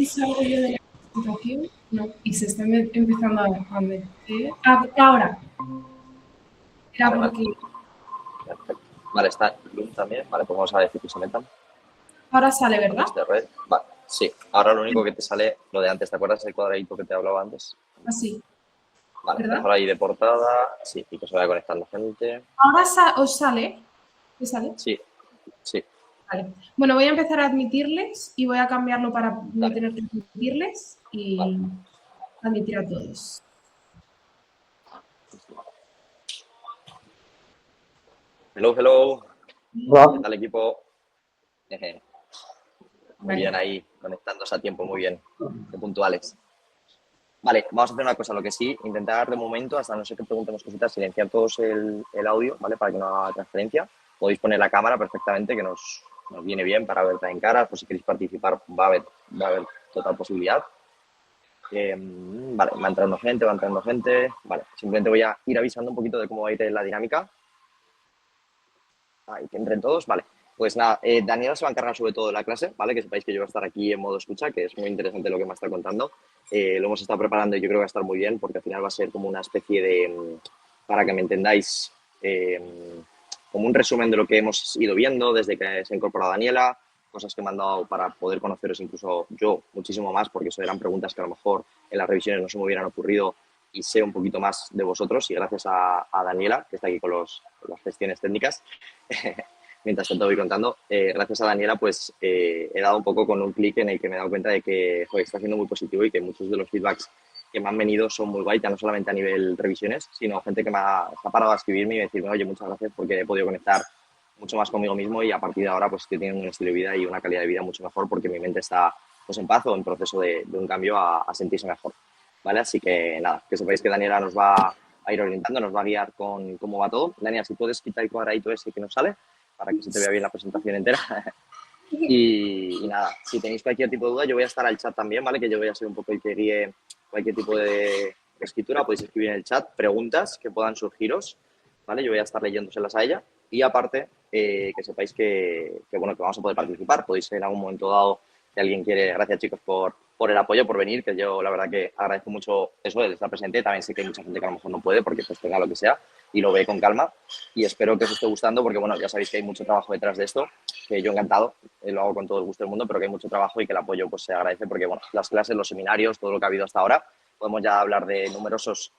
si salgo yo de la presentación. No, y se está empezando a meter. Ahora. Era Vale, porque... Perfecto. Vale, está Loom también. Vale, pues vamos a decir que se metan. Ahora sale, ¿verdad? Red. Vale, sí. Ahora lo único que te sale, lo de antes, ¿te acuerdas el cuadradito que te hablaba antes? Así. Vale, ¿Verdad? dejar ahí de portada. Sí, y que se vaya conectando gente. Ahora os sale. ¿Qué sale? Sí, sí. Vale. Bueno, voy a empezar a admitirles y voy a cambiarlo para no Dale. tener que admitirles y Vale. admitir a todos. Hello, hello. Hola. ¿Qué tal, equipo? Muy bien ahí, conectándose a tiempo, muy bien. Qué puntuales. Vale, vamos a hacer una cosa. Lo que sí, intentar de momento, hasta no sé que preguntemos cositas, silenciar todos el audio, ¿vale? Para que no haga transferencia. Podéis poner la cámara perfectamente, que nos viene bien para ver en cara. Por si queréis participar, va a haber total posibilidad. Vale, va entrando gente. Vale, simplemente voy a ir avisando un poquito de cómo va a ir la dinámica. Ahí, que entren todos, vale. Pues nada, Daniela se va a encargar sobre todo de la clase, ¿vale? Que sepáis que yo voy a estar aquí en modo escucha, que es muy interesante lo que me está contando. Lo hemos estado preparando y yo creo que va a estar muy bien, porque al final va a ser como una especie de, para que me entendáis, como un resumen de lo que hemos ido viendo desde que se ha incorporado Daniela, cosas que me han dado para poder conoceros incluso yo muchísimo más, porque eso eran preguntas que a lo mejor en las revisiones no se me hubieran ocurrido y sé un poquito más de vosotros y gracias a Daniela, que está aquí con las gestiones técnicas, mientras tanto voy contando, gracias a Daniela pues he dado un poco con un clic en el que me he dado cuenta de que joder, está siendo muy positivo y que muchos de los feedbacks que me han venido son muy guay, ya no solamente a nivel revisiones, sino gente que se ha parado a escribirme y decirme, oye, muchas gracias porque he podido conectar mucho más conmigo mismo y a partir de ahora pues estoy teniendo un estilo de vida y una calidad de vida mucho mejor porque mi mente está pues en paz o en proceso de un cambio a sentirse mejor, ¿vale? Así que nada, que sepáis que Daniela nos va a ir orientando, nos va a guiar con cómo va todo. Daniela, si puedes quitar el cuadradito ese que nos sale para que se te vea bien la presentación entera. Y nada, si tenéis cualquier tipo de duda, yo voy a estar al chat también, ¿vale? Que yo voy a ser un poco el que guíe cualquier tipo de escritura. Podéis escribir en el chat preguntas que puedan surgiros, ¿vale? Yo voy a estar leyéndoselas a ella. Y aparte, que sepáis que vamos a poder participar. Podéis en algún momento dado, si alguien quiere, gracias chicos por el apoyo, por venir, que yo la verdad que agradezco mucho eso de estar presente. También sé que hay mucha gente que a lo mejor no puede porque pues tenga lo que sea y lo ve con calma. Y espero que os esté gustando porque, bueno, ya sabéis que hay mucho trabajo detrás de esto, que yo encantado, lo hago con todo el gusto del mundo, pero que hay mucho trabajo y que el apoyo pues se agradece porque, bueno, las clases, los seminarios, todo lo que ha habido hasta ahora, podemos ya hablar de numerosos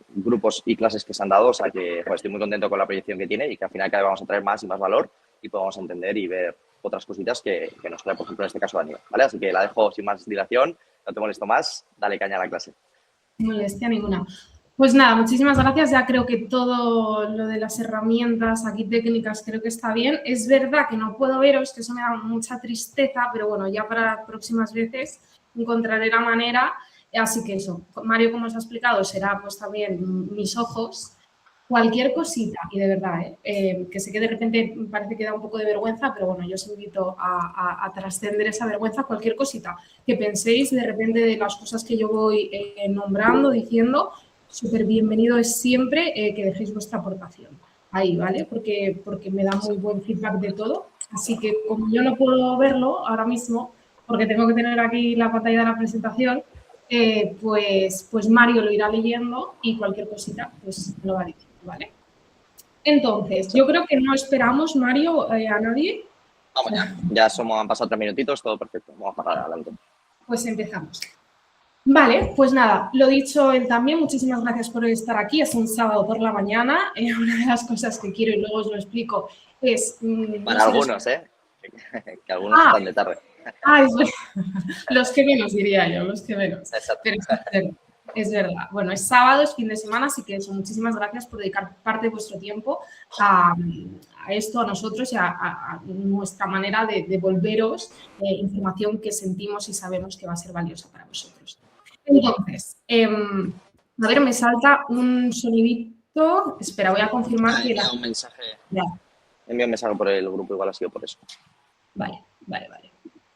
grupos y clases que se han dado, o sea que pues, estoy muy contento con la proyección que tiene y que al final cada vez vamos a traer más y más valor y podamos entender y ver otras cositas que nos trae, por ejemplo, en este caso Daniel, ¿vale? Así que la dejo sin más dilación, no te molesto más, dale caña a la clase. Molestia ninguna. Pues nada, muchísimas gracias. Ya creo que todo lo de las herramientas aquí técnicas creo que está bien. Es verdad que no puedo veros, que eso me da mucha tristeza, pero bueno, ya para las próximas veces encontraré la manera. Así que eso, Mario, como os ha explicado, será pues también mis ojos. Cualquier cosita, y de verdad, que sé que de repente parece que da un poco de vergüenza, pero bueno, yo os invito a trascender esa vergüenza, cualquier cosita que penséis de repente de las cosas que yo voy nombrando, diciendo, súper bienvenido es siempre que dejéis vuestra aportación ahí, ¿vale? Porque me da muy buen feedback de todo, así que como yo no puedo verlo ahora mismo, porque tengo que tener aquí la pantalla de la presentación, pues Mario lo irá leyendo y cualquier cosita pues me lo va diciendo, ¿vale? Entonces, yo creo que no esperamos, Mario, a nadie. Vamos ya han pasado 3 minutitos, todo perfecto, vamos para adelante. Pues empezamos. Vale, pues nada, lo dicho él también, muchísimas gracias por estar aquí, es un sábado por la mañana, una de las cosas que quiero y luego os lo explico es... Para algunos, que algunos están de tarde. Los que menos, diría yo, los que menos. Exacto. Pero es verdad. Bueno, es sábado, es fin de semana, así que eso, muchísimas gracias por dedicar parte de vuestro tiempo a esto, a nosotros y a nuestra manera de devolveros información que sentimos y sabemos que va a ser valiosa para vosotros. Entonces, a ver, me salta un sonidito. Espera, voy a confirmar que... un mensaje. Envío un mensaje por el grupo, igual ha sido por eso. Vale.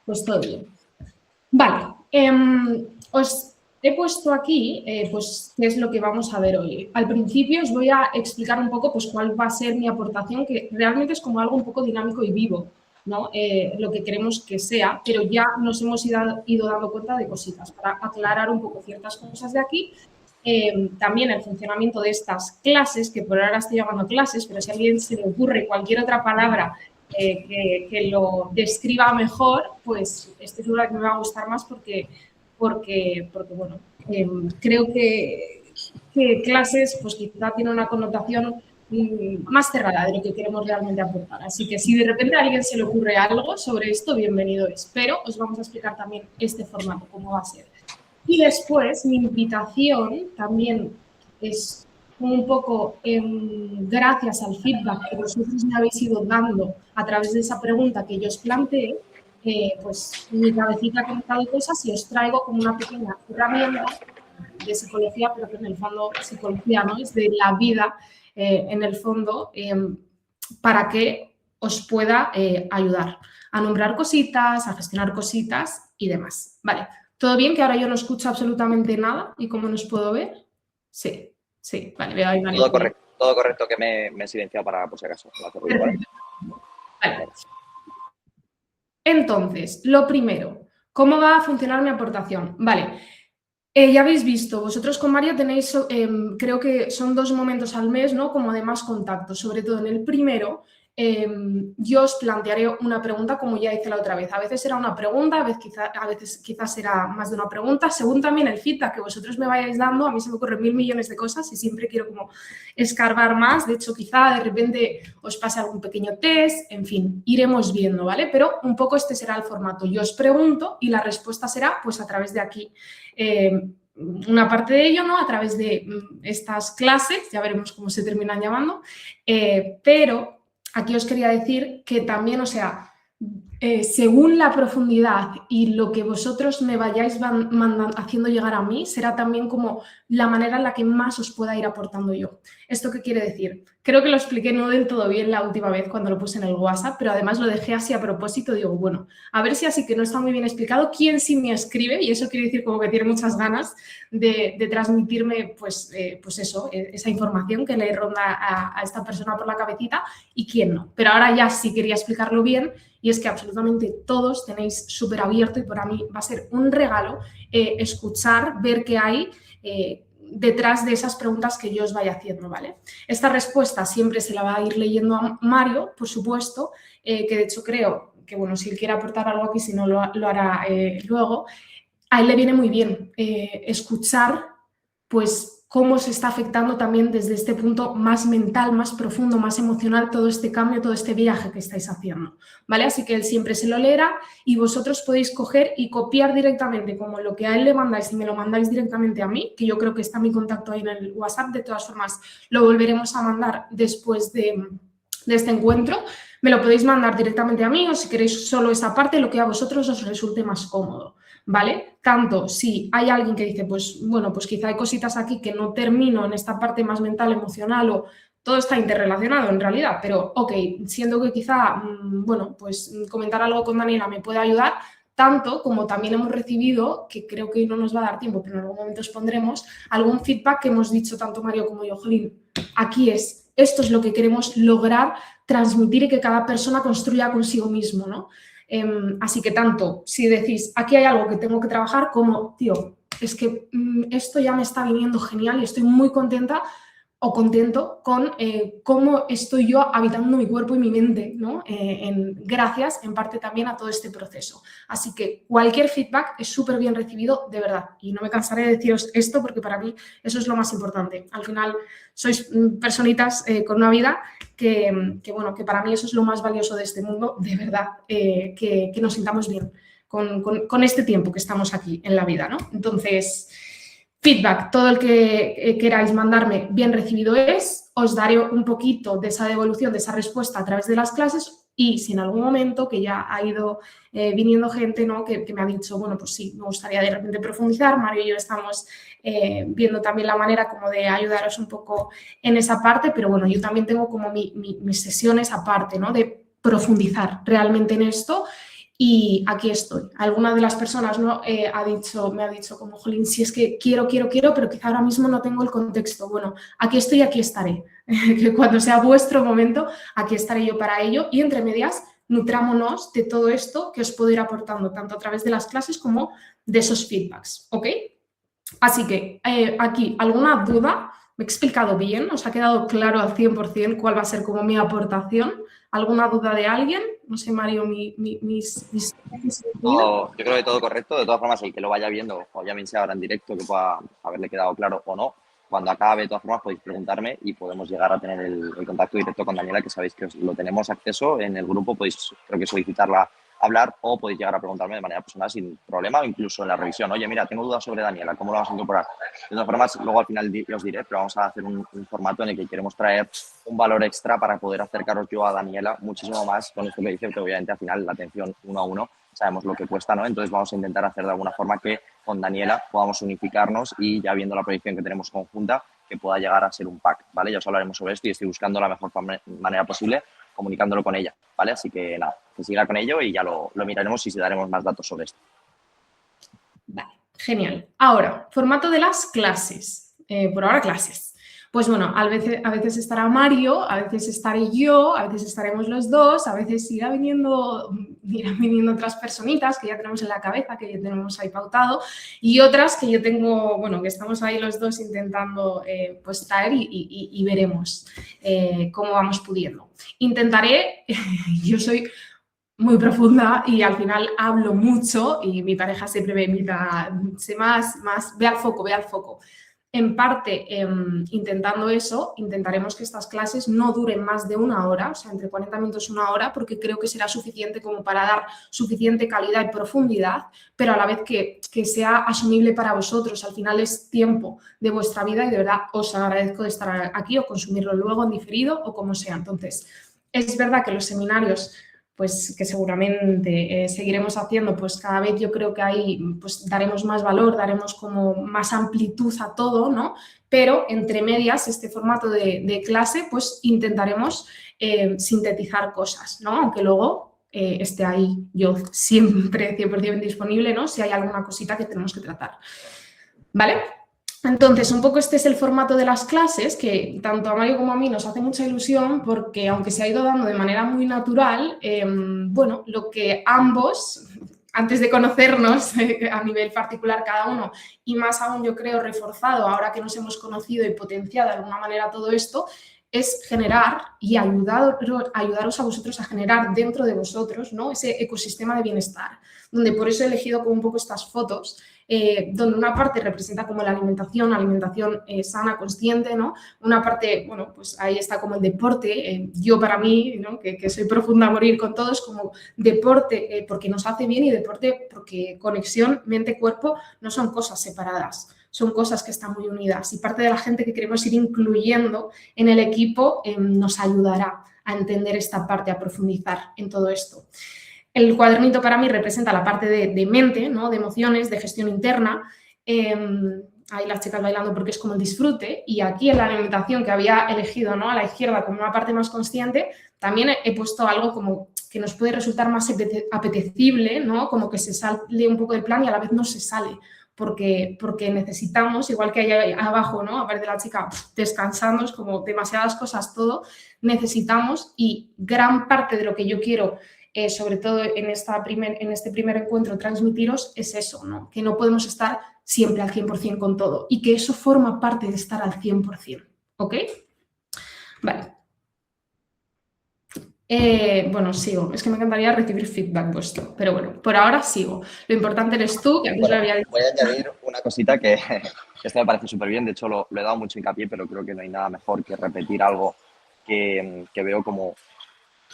Pues todo bien. Vale, os he puesto aquí, pues, qué es lo que vamos a ver hoy. Al principio os voy a explicar un poco, pues, cuál va a ser mi aportación, que realmente es como algo un poco dinámico y vivo, ¿no? Lo que queremos que sea, pero ya nos hemos ido dando cuenta de cositas para aclarar un poco ciertas cosas de aquí. También el funcionamiento de estas clases, que por ahora estoy llamando clases, pero si a alguien se le ocurre cualquier otra palabra que lo describa mejor, pues estoy segura que me va a gustar más porque bueno, creo que clases pues quizá tiene una connotación más cerrada de lo que queremos realmente aportar. Así que si de repente a alguien se le ocurre algo sobre esto, bienvenido es. Pero os vamos a explicar también este formato, cómo va a ser. Y después, mi invitación también es un poco gracias al feedback que vosotros me habéis ido dando a través de esa pregunta que yo os planteé, pues mi cabecita ha conectado cosas y os traigo como una pequeña herramienta de psicología, pero que en el fondo psicología no es de la vida, en el fondo, para que os pueda ayudar a nombrar cositas, a gestionar cositas y demás. Vale, ¿todo bien? Que ahora yo no escucho absolutamente nada. ¿Y cómo nos puedo ver? Sí, sí, vale, veo ahí. Todo correcto, que me he silenciado para, por si acaso. Vale. Entonces, lo primero, ¿cómo va a funcionar mi aportación? Vale, ya habéis visto, vosotros con Mario tenéis, creo que son 2 momentos al mes, ¿no? Como de más contacto, sobre todo en el primero. Yo os plantearé una pregunta como ya hice la otra vez. A veces será una pregunta, a veces quizás será más de una pregunta, según también el feedback que vosotros me vayáis dando. A mí se me ocurren 1000 millones de cosas y siempre quiero como escarbar más. De hecho, quizá de repente os pase algún pequeño test, en fin, iremos viendo, ¿vale? Pero un poco este será el formato. Yo os pregunto y la respuesta será pues a través de aquí. Una parte de ello, ¿no? A través de estas clases, ya veremos cómo se terminan llamando, pero aquí os quería decir que también, o sea, según la profundidad y lo que vosotros me vayáis haciendo llegar a mí, será también como la manera en la que más os pueda ir aportando yo. ¿Esto qué quiere decir? Creo que lo expliqué no del todo bien la última vez cuando lo puse en el WhatsApp, pero además lo dejé así a propósito. Digo, bueno, a ver si así que no está muy bien explicado, quién sí me escribe, y eso quiere decir como que tiene muchas ganas de transmitirme, pues eso, esa información que le ronda a esta persona por la cabecita, y quién no. Pero ahora ya sí quería explicarlo bien, y es que absolutamente todos tenéis súper abierto, y para mí va a ser un regalo escuchar, ver qué hay detrás de esas preguntas que yo os vaya haciendo, ¿vale? Esta respuesta siempre se la va a ir leyendo a Mario, por supuesto, que de hecho creo que, bueno, si él quiere aportar algo aquí, si no lo hará luego. A él le viene muy bien escuchar, pues, cómo se está afectando también desde este punto más mental, más profundo, más emocional, todo este cambio, todo este viaje que estáis haciendo, ¿vale? Así que él siempre se lo leerá y vosotros podéis coger y copiar directamente como lo que a él le mandáis y me lo mandáis directamente a mí, que yo creo que está mi contacto ahí en el WhatsApp. De todas formas, lo volveremos a mandar después de este encuentro. Me lo podéis mandar directamente a mí, o si queréis solo esa parte, lo que a vosotros os resulte más cómodo, ¿vale? Tanto si hay alguien que dice, pues bueno, pues quizá hay cositas aquí que no termino en esta parte más mental, emocional, o todo está interrelacionado en realidad, pero ok, siendo que quizá, bueno, pues comentar algo con Daniela me puede ayudar, tanto como también hemos recibido, que creo que hoy no nos va a dar tiempo, pero en algún momento os pondremos, algún feedback que hemos dicho tanto Mario como yo, jolín, aquí esto es lo que queremos lograr transmitir y que cada persona construya consigo mismo, ¿no? Así que tanto si decís, aquí hay algo que tengo que trabajar, como, tío, es que esto ya me está viniendo genial y estoy muy contenta o contento con cómo estoy yo habitando mi cuerpo y mi mente, ¿no? Gracias, en parte, también a todo este proceso. Así que cualquier feedback es súper bien recibido, de verdad. Y no me cansaré de deciros esto porque para mí eso es lo más importante. Al final sois personitas con una vida que, bueno, que para mí eso es lo más valioso de este mundo, de verdad, que nos sintamos bien con este tiempo que estamos aquí en la vida, ¿no? Entonces, feedback, todo el que queráis mandarme, bien recibido es. Os daré un poquito de esa devolución, de esa respuesta a través de las clases, y si en algún momento, que ya ha ido viniendo gente, ¿no? que me ha dicho, bueno, pues sí, me gustaría de repente profundizar, Mario y yo estamos viendo también la manera como de ayudaros un poco en esa parte, pero bueno, yo también tengo como mis sesiones aparte, ¿no? De profundizar realmente en esto. Y aquí estoy. Alguna de las personas, ¿no? me ha dicho como, jolín, si es que quiero, pero quizá ahora mismo no tengo el contexto. Bueno, aquí estoy y aquí estaré. Que cuando sea vuestro momento, aquí estaré yo para ello. Y entre medias, nutrámonos de todo esto que os puedo ir aportando, tanto a través de las clases como de esos feedbacks, ¿ok? Así que aquí, ¿alguna duda? ¿Me he explicado bien? ¿Os ha quedado claro al 100% cuál va a ser como mi aportación? ¿Alguna duda de alguien? No sé, Mario, mis... Yo creo que todo correcto. De todas formas, el que lo vaya viendo, o ya bien sea ahora en directo, que pueda haberle quedado claro o no, cuando acabe, de todas formas, podéis preguntarme y podemos llegar a tener el contacto directo con Daniela, que sabéis que lo tenemos acceso en el grupo. Podéis, creo que solicitarla, hablar, o podéis llegar a preguntarme de manera personal sin problema, o incluso en la revisión. Oye, mira, tengo dudas sobre Daniela, ¿cómo lo vamos a incorporar? De todas formas, luego al final os diré, pero vamos a hacer un formato en el que queremos traer un valor extra para poder acercaros yo a Daniela muchísimo más con esto que dice, que obviamente al final la atención uno a uno sabemos lo que cuesta, ¿no? Entonces vamos a intentar hacer de alguna forma que con Daniela podamos unificarnos y ya viendo la proyección que tenemos conjunta, que pueda llegar a ser un pack, ¿vale? Ya os hablaremos sobre esto y estoy buscando la mejor manera posible comunicándolo con ella, ¿vale? Así que nada, que siga con ello y ya lo miraremos y si daremos más datos sobre esto. Vale, genial. Ahora, formato de las clases. Por ahora, clases. Pues bueno, a veces estará Mario, a veces estaré yo, a veces estaremos los dos, a veces irán viniendo otras personitas que ya tenemos en la cabeza, que ya tenemos ahí pautado, y otras que yo tengo, bueno, que estamos ahí los dos intentando pues traer y veremos cómo vamos pudiendo. Intentaré, yo soy muy profunda y al final hablo mucho y mi pareja siempre me invita, sé más, ve al foco, ve al foco. En parte, intentando eso, intentaremos que estas clases no duren más de una hora, o sea, entre 40 minutos y una hora, porque creo que será suficiente como para dar suficiente calidad y profundidad, pero a la vez que sea asumible para vosotros. Al final es tiempo de vuestra vida y de verdad os agradezco de estar aquí o consumirlo luego en diferido o como sea. Entonces, es verdad que los seminarios pues que seguramente seguiremos haciendo, pues cada vez yo creo que ahí pues daremos más valor, daremos como más amplitud a todo, ¿no? Pero entre medias, este formato de clase, pues intentaremos sintetizar cosas, ¿no? Aunque luego esté ahí yo siempre 100% disponible, ¿no? Si hay alguna cosita que tenemos que tratar, ¿vale? Entonces, un poco este es el formato de las clases, que tanto a Mario como a mí nos hace mucha ilusión porque aunque se ha ido dando de manera muy natural, bueno, lo que ambos, antes de conocernos a nivel particular cada uno, y más aún yo creo reforzado ahora que nos hemos conocido y potenciado de alguna manera todo esto, es generar y ayudaros a vosotros a generar dentro de vosotros, ¿no? Ese ecosistema de bienestar, donde por eso he elegido como un poco estas fotos, donde una parte representa como la alimentación sana, consciente, ¿no? Una parte, bueno, pues ahí está como el deporte, yo para mí, ¿no? que soy profunda a morir con todos, como deporte porque nos hace bien y deporte porque conexión mente-cuerpo no son cosas separadas, son cosas que están muy unidas y parte de la gente que queremos ir incluyendo en el equipo nos ayudará a entender esta parte, a profundizar en todo esto. El cuadernito para mí representa la parte de mente, ¿no? De emociones, de gestión interna. Ahí las chicas bailando porque es como el disfrute. Y aquí en la alimentación que había elegido, ¿no? A la izquierda como una parte más consciente, también he puesto algo como que nos puede resultar más apetecible, ¿no? Como que se sale un poco del plan y a la vez no se sale. Porque necesitamos, igual que hay abajo, ¿no? A ver de la chica descansando, es como demasiadas cosas todo, necesitamos y gran parte de lo que yo quiero sobre todo en este primer encuentro, transmitiros es eso, ¿no? Que no podemos estar siempre al 100% con todo y que eso forma parte de estar al 100%, ¿ok? Vale. Bueno, sigo. Es que me encantaría recibir feedback vuestro, pero bueno, por ahora sigo. Lo importante eres tú, que antes Bueno, lo había dicho. voy a añadir una cosita que esto me parece súper bien, de hecho lo he dado mucho hincapié, pero creo que no hay nada mejor que repetir algo que veo como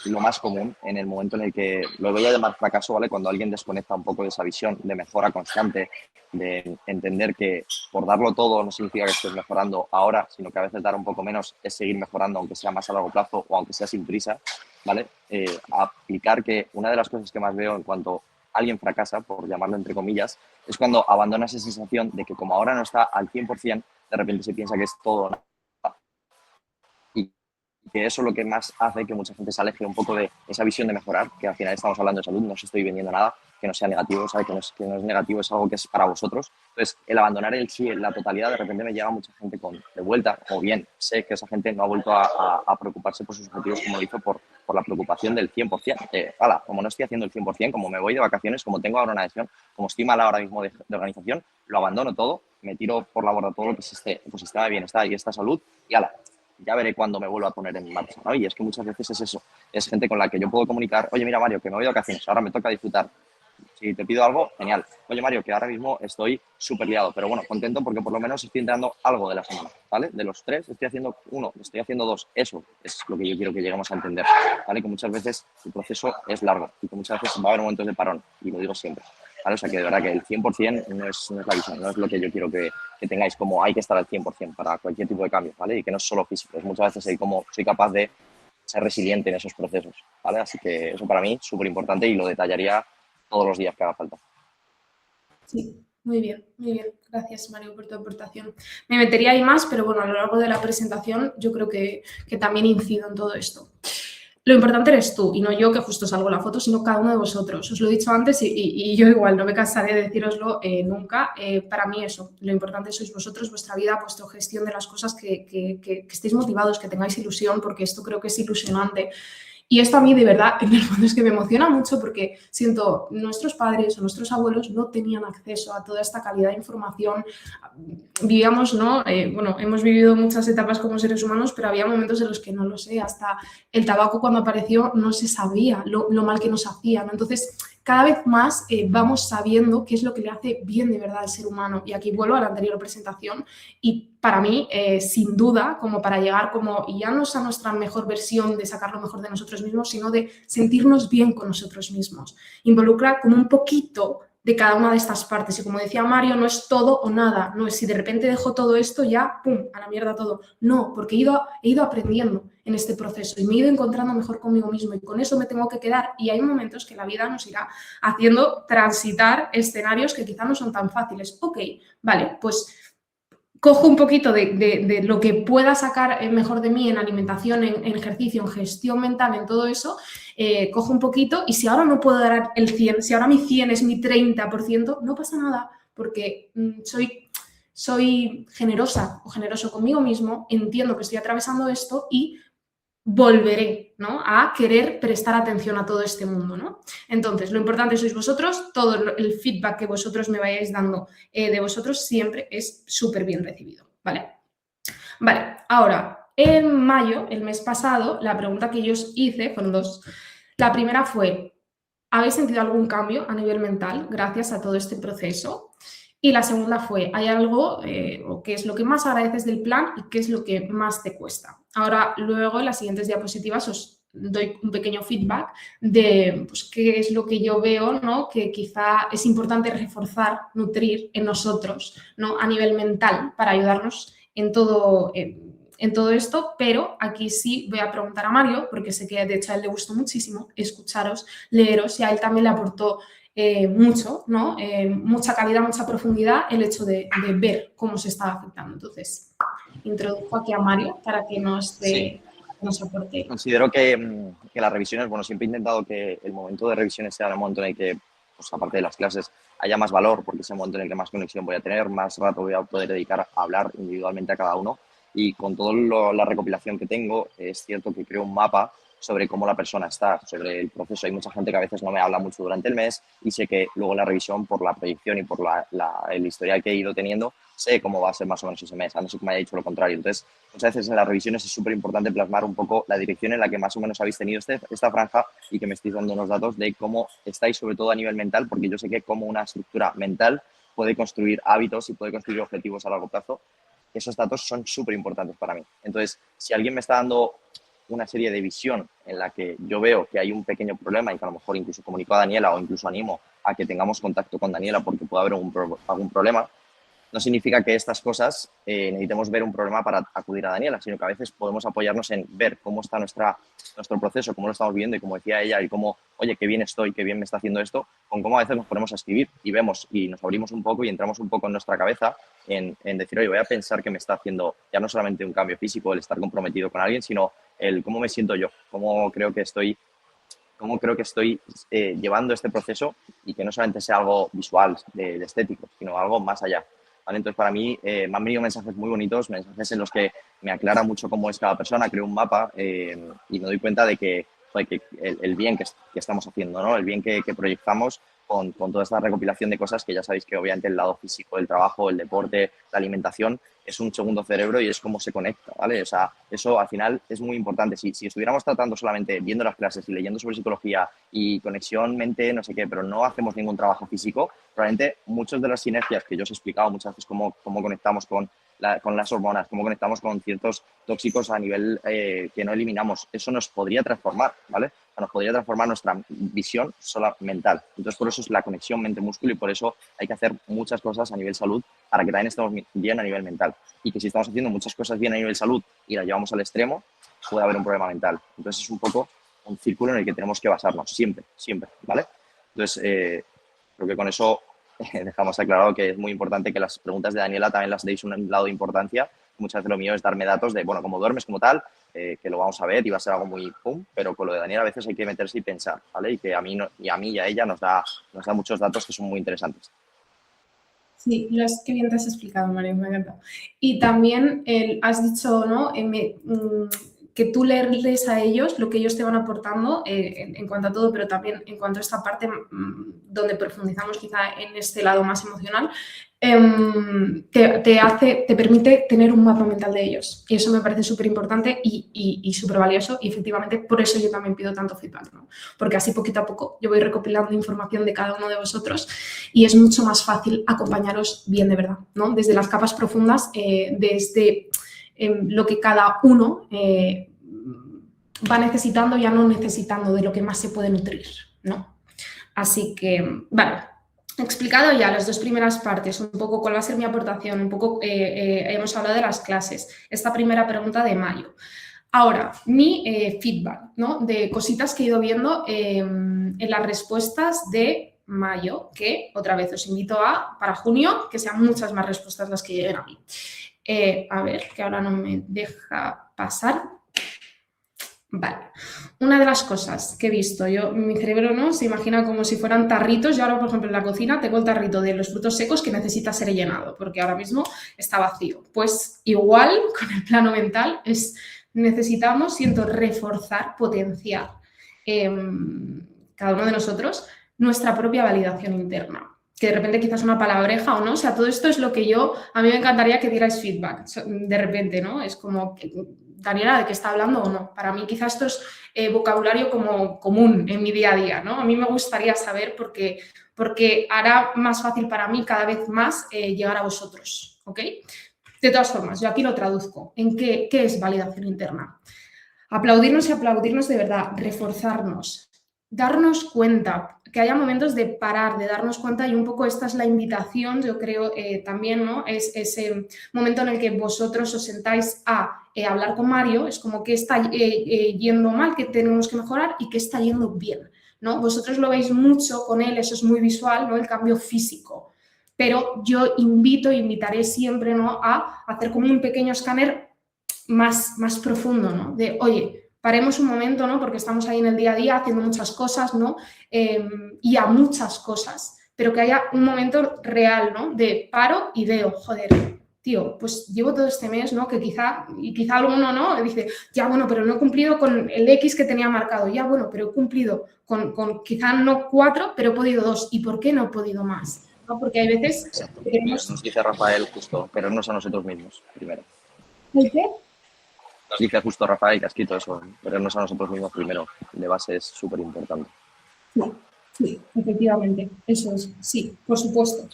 lo más común en el momento en el que lo voy a llamar fracaso, ¿vale? Cuando alguien desconecta un poco de esa visión de mejora constante, de entender que por darlo todo no significa que estés mejorando ahora, sino que a veces dar un poco menos es seguir mejorando, aunque sea más a largo plazo o aunque sea sin prisa, ¿vale? Aplicar que una de las cosas que más veo en cuanto alguien fracasa, por llamarlo entre comillas, es cuando abandona esa sensación de que como ahora no está al 100%, de repente se piensa que es todo y que eso es lo que más hace que mucha gente se aleje un poco de esa visión de mejorar, que al final estamos hablando de salud, no os estoy vendiendo nada, que no sea negativo, ¿sabes? Que no es negativo, es algo que es para vosotros. Entonces, el abandonar el sí, la totalidad, de repente me llega mucha gente de vuelta, o bien sé que esa gente no ha vuelto a preocuparse por sus objetivos como lo hizo por la preocupación del 100%. Como no estoy haciendo el 100%, como me voy de vacaciones, como tengo ahora una lesión, como estoy mal ahora mismo de organización, lo abandono todo, me tiro por la borda todo lo que es este ecosistema de bienestar y esta salud y ala, ya veré cuándo me vuelvo a poner en marcha, ¿no? Y es que muchas veces es eso, es gente con la que yo puedo comunicar, oye, mira, Mario, que me voy de vacaciones, ahora me toca disfrutar. Si te pido algo, genial. Oye, Mario, que ahora mismo estoy súper liado, pero bueno, contento porque por lo menos estoy entrando algo de la semana, ¿vale? De los 3, estoy haciendo 1, estoy haciendo 2. Eso es lo que yo quiero que lleguemos a entender, ¿vale? Que muchas veces el proceso es largo y que muchas veces va a haber momentos de parón, y lo digo siempre, ¿vale? O sea, que de verdad que el 100% no es la visión, no es lo que yo quiero que tengáis, como hay que estar al 100% para cualquier tipo de cambio, ¿vale? Y que no es solo físico, es muchas veces el cómo soy capaz de ser resiliente en esos procesos, ¿vale? Así que eso para mí es súper importante y lo detallaría todos los días que haga falta. Sí, muy bien, muy bien. Gracias, Mario, por tu aportación. Me metería ahí más, pero bueno, a lo largo de la presentación yo creo que también incido en todo esto. Lo importante eres tú y no yo, que justo salgo la foto, sino cada uno de vosotros. Os lo he dicho antes y yo igual no me cansaré de decíroslo nunca. Para mí eso, lo importante sois vosotros, vuestra vida, vuestra gestión de las cosas, que estéis motivados, que tengáis ilusión, porque esto creo que es ilusionante. Y esto a mí de verdad, en el fondo es que me emociona mucho porque siento, nuestros padres o nuestros abuelos no tenían acceso a toda esta calidad de información. Vivíamos, ¿no? Bueno, hemos vivido muchas etapas como seres humanos, pero había momentos en los que no lo sé, hasta el tabaco cuando apareció no se sabía lo mal que nos hacía, ¿no? Entonces, cada vez más vamos sabiendo qué es lo que le hace bien de verdad al ser humano. Y aquí vuelvo a la anterior presentación y para mí, sin duda, como para llegar como ya no es a nuestra mejor versión de sacar lo mejor de nosotros mismos, sino de sentirnos bien con nosotros mismos. Involucra como un poquito de cada una de estas partes. Y como decía Mario, no es todo o nada. No es si de repente dejo todo esto, ya, ¡pum!, a la mierda todo. No, porque he ido aprendiendo en este proceso y me he ido encontrando mejor conmigo mismo y con eso me tengo que quedar. Y hay momentos que la vida nos irá haciendo transitar escenarios que quizá no son tan fáciles. Ok, vale, pues cojo un poquito de lo que pueda sacar mejor de mí en alimentación, en ejercicio, en gestión mental, en todo eso, cojo un poquito y si ahora no puedo dar el 100, si ahora mi 100 es mi 30%, no pasa nada porque soy generosa o generoso conmigo mismo, entiendo que estoy atravesando esto y volveré, ¿no?, a querer prestar atención a todo este mundo, ¿no? Entonces, lo importante sois vosotros, todo el feedback que vosotros me vayáis dando de vosotros siempre es súper bien recibido, ¿vale? Vale, ahora, en mayo, el mes pasado, la pregunta que yo os hice fueron dos. La primera fue, ¿habéis sentido algún cambio a nivel mental gracias a todo este proceso? Y la segunda fue, ¿hay algo o qué es lo que más agradeces del plan y qué es lo que más te cuesta? Ahora, luego, en las siguientes diapositivas os doy un pequeño feedback de pues, qué es lo que yo veo, ¿no?, que quizá es importante reforzar, nutrir en nosotros, ¿no?, a nivel mental para ayudarnos en todo esto, pero aquí sí voy a preguntar a Mario, porque sé que de hecho a él le gustó muchísimo escucharos, leeros y a él también le aportó mucho, ¿no? Mucha calidad, mucha profundidad el hecho de ver cómo se estaba afectando. Entonces, introduzco aquí a Mario para que Sí. nos aporte. Considero que las revisiones, bueno, siempre he intentado que el momento de revisiones sea el momento en el que, pues aparte de las clases, haya más valor, porque es el momento en el que más conexión voy a tener, más rato voy a poder dedicar a hablar individualmente a cada uno. Y con toda la recopilación que tengo, es cierto que creo un mapa sobre cómo la persona está, sobre el proceso. Hay mucha gente que a veces no me habla mucho durante el mes y sé que luego la revisión, por la proyección y por el historial que he ido teniendo, sé cómo va a ser más o menos ese mes, a no ser que me haya dicho lo contrario. Entonces, muchas veces en las revisiones es súper importante plasmar un poco la dirección en la que más o menos habéis tenido esta franja y que me estéis dando unos datos de cómo estáis, sobre todo a nivel mental, porque yo sé que como una estructura mental puede construir hábitos y puede construir objetivos a largo plazo. Esos datos son súper importantes para mí. Entonces, si alguien me está dando una serie de visión en la que yo veo que hay un pequeño problema y que a lo mejor incluso comunico a Daniela o incluso animo a que tengamos contacto con Daniela porque puede haber algún problema, no significa que estas cosas necesitemos ver un problema para acudir a Daniela, sino que a veces podemos apoyarnos en ver cómo está nuestro proceso, cómo lo estamos viviendo y como decía ella, y cómo, oye, qué bien estoy, qué bien me está haciendo esto, con cómo a veces nos ponemos a escribir y vemos y nos abrimos un poco y entramos un poco en nuestra cabeza en decir, oye, voy a pensar que me está haciendo ya no solamente un cambio físico, el estar comprometido con alguien, sino el cómo me siento yo, cómo creo que estoy cómo creo que estoy llevando este proceso y que no solamente sea algo visual, de estético, sino algo más allá. ¿Vale? Entonces, para mí me han venido mensajes muy bonitos, mensajes en los que me aclara mucho cómo es cada persona, creo un mapa y me doy cuenta de que, joder, que el bien que estamos haciendo, ¿no? El bien que proyectamos con toda esta recopilación de cosas que ya sabéis que obviamente el lado físico, el trabajo, el deporte, la alimentación es un segundo cerebro y es cómo se conecta, ¿vale? O sea, eso al final es muy importante. Si estuviéramos tratando solamente viendo las clases y leyendo sobre psicología y conexión mente, no sé qué, pero no hacemos ningún trabajo físico, probablemente muchas de las sinergias que yo os he explicado muchas veces, cómo conectamos con las hormonas, cómo conectamos con ciertos tóxicos a nivel que no eliminamos, eso nos podría transformar, ¿vale? O sea, nos podría transformar nuestra visión sola mental. Entonces, por eso es la conexión mente-músculo y por eso hay que hacer muchas cosas a nivel salud para que también estemos bien a nivel mental. Y que si estamos haciendo muchas cosas bien a nivel salud y las llevamos al extremo, puede haber un problema mental. Entonces, es un poco un círculo en el que tenemos que basarnos, siempre, siempre, ¿vale? Entonces, creo que con eso dejamos aclarado que es muy importante que las preguntas de Daniela también las deis un lado de importancia. Muchas veces lo mío es darme datos de, bueno, cómo duermes como tal, que lo vamos a ver y va a ser algo muy pum, pero con lo de Daniela a veces hay que meterse y pensar, ¿vale? Y que a mí, y a ella nos da muchos datos que son muy interesantes. Sí, qué bien te has explicado, Mario, me ha encantado. Y también has dicho, ¿no? Que tú leerles a ellos lo que ellos te van aportando en cuanto a todo, pero también en cuanto a esta parte donde profundizamos quizá en este lado más emocional, te permite tener un mapa mental de ellos. Y eso me parece súper importante y súper valioso. Y efectivamente, por eso yo también pido tanto feedback, ¿no? Porque así poquito a poco yo voy recopilando información de cada uno de vosotros y es mucho más fácil acompañaros bien de verdad, ¿no? Desde las capas profundas, desde lo que cada uno va necesitando, ya no necesitando de lo que más se puede nutrir, ¿no? Así que, vale, explicado ya las dos primeras partes, un poco cuál va a ser mi aportación, un poco hemos hablado de las clases, esta primera pregunta de Mayo. Ahora, mi feedback, ¿no? De cositas que he ido viendo en las respuestas de Mayo, que otra vez os invito para junio, que sean muchas más respuestas las que lleguen a mí. A ver, que ahora no me deja pasar. Vale, una de las cosas que he visto, mi cerebro no se imagina como si fueran tarritos. Yo ahora, por ejemplo, en la cocina tengo el tarrito de los frutos secos que necesita ser rellenado porque ahora mismo está vacío. Pues igual con el plano mental necesitamos, siento, reforzar, potenciar cada uno de nosotros nuestra propia validación interna. Que de repente quizás una palabreja o no, o sea, todo esto es lo que a mí me encantaría que dierais feedback de repente, ¿no? Es como Daniela, ¿de qué está hablando o no? Para mí quizás esto es vocabulario como común en mi día a día, ¿no? A mí me gustaría saber porque hará más fácil para mí cada vez más llegar a vosotros, ¿ok? De todas formas, yo aquí lo traduzco. ¿En qué es validación interna? Aplaudirnos y aplaudirnos de verdad, reforzarnos, darnos cuenta, que haya momentos de parar, de darnos cuenta y un poco esta es la invitación, yo creo también, ¿no? Es ese momento en el que vosotros os sentáis a hablar con Mario, es como que está yendo mal, que tenemos que mejorar y que está yendo bien, ¿no? Vosotros lo veis mucho con él, eso es muy visual, ¿no? El cambio físico, pero yo invitaré siempre, ¿no? A hacer como un pequeño escáner más profundo, ¿no? De, oye, paremos un momento, ¿no? Porque estamos ahí en el día a día haciendo muchas cosas, ¿no? Y a muchas cosas, pero que haya un momento real, ¿no? De paro y veo, joder, tío, pues llevo todo este mes, ¿no? Que quizá alguno, ¿no? Dice, ya, bueno, pero no he cumplido con el X que tenía marcado. Ya, bueno, pero he cumplido con quizá no 4, pero he podido 2. ¿Y por qué no he podido más? ¿No? Porque hay veces Exacto. que tenemos... Nos dice Rafael justo, pero no a nosotros mismos, primero. ¿El qué? Nos dice justo Rafael que ha escrito eso, pero no a nosotros mismos primero. De base es súper importante. Sí, sí, efectivamente, eso es, sí, por supuesto.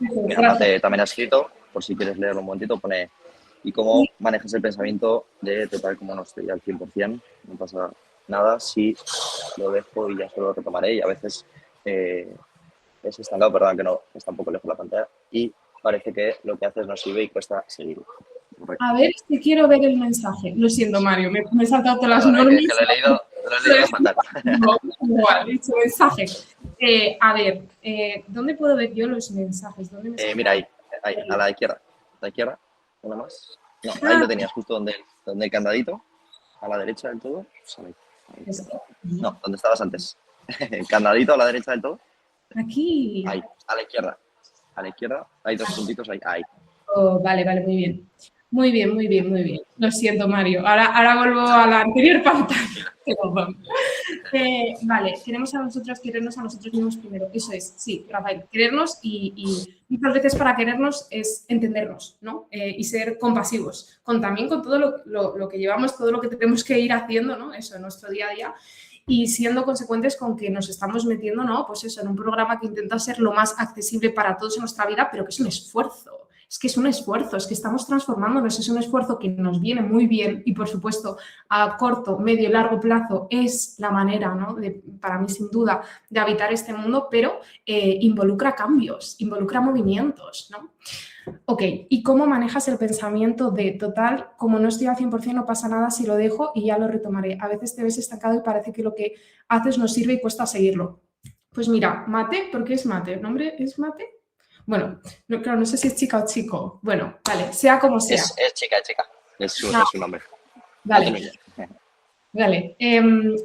Mira, Gracias. Mate también ha escrito, por si quieres leerlo un momentito, pone ¿y cómo manejas el pensamiento de total como no estoy al 100%? No pasa nada si lo dejo y ya solo lo retomaré y a veces es estancado, perdón que no, está un poco lejos la pantalla y parece que lo que haces no sirve y cuesta seguir. Correcto. A ver, si quiero ver el mensaje. Lo siento, Mario, me he saltado todas las Perdón, normas. que lo he leído fatal. Igual, dicho mensaje. A ver, ¿dónde puedo ver yo los mensajes? ¿Dónde me Mira, ahí, a la izquierda, una más. No, ahí lo tenías, justo donde el candadito, a la derecha del todo. Pues ahí. No, ¿dónde estabas antes? ¿Candadito a la derecha del todo? Aquí. Ahí, a la izquierda. A la izquierda, hay 2 puntitos ahí. Ahí. Oh, vale, vale, muy bien. Muy bien, muy bien, muy bien. Lo siento, Mario. Ahora vuelvo a la anterior pantalla. Vale, queremos a nosotros, querernos a nosotros mismos primero. Eso es, sí, Rafael, querernos y muchas veces para querernos es entendernos, ¿no? Y ser compasivos, también con todo lo que llevamos, todo lo que tenemos que ir haciendo, ¿no? Eso, en nuestro día a día. Y siendo consecuentes con que nos estamos metiendo, ¿no? Pues eso, en un programa que intenta ser lo más accesible para todos en nuestra vida, pero que es un esfuerzo. Es que es un esfuerzo, es que estamos transformándonos, es un esfuerzo que nos viene muy bien y, por supuesto, a corto, medio y largo plazo es la manera, ¿no? Para mí, sin duda, de habitar este mundo, pero involucra cambios, involucra movimientos, ¿no? Ok, ¿y cómo manejas el pensamiento de total, como no estoy al 100% no pasa nada si lo dejo y ya lo retomaré? A veces te ves estancado y parece que lo que haces no sirve y cuesta seguirlo. Pues mira, Mate, ¿por qué es Mate? ¿El nombre es Mate? Bueno, no, claro, no sé si es chica o chico. Bueno, vale, sea como sea. Es chica. Es su nombre. Vale. Vale.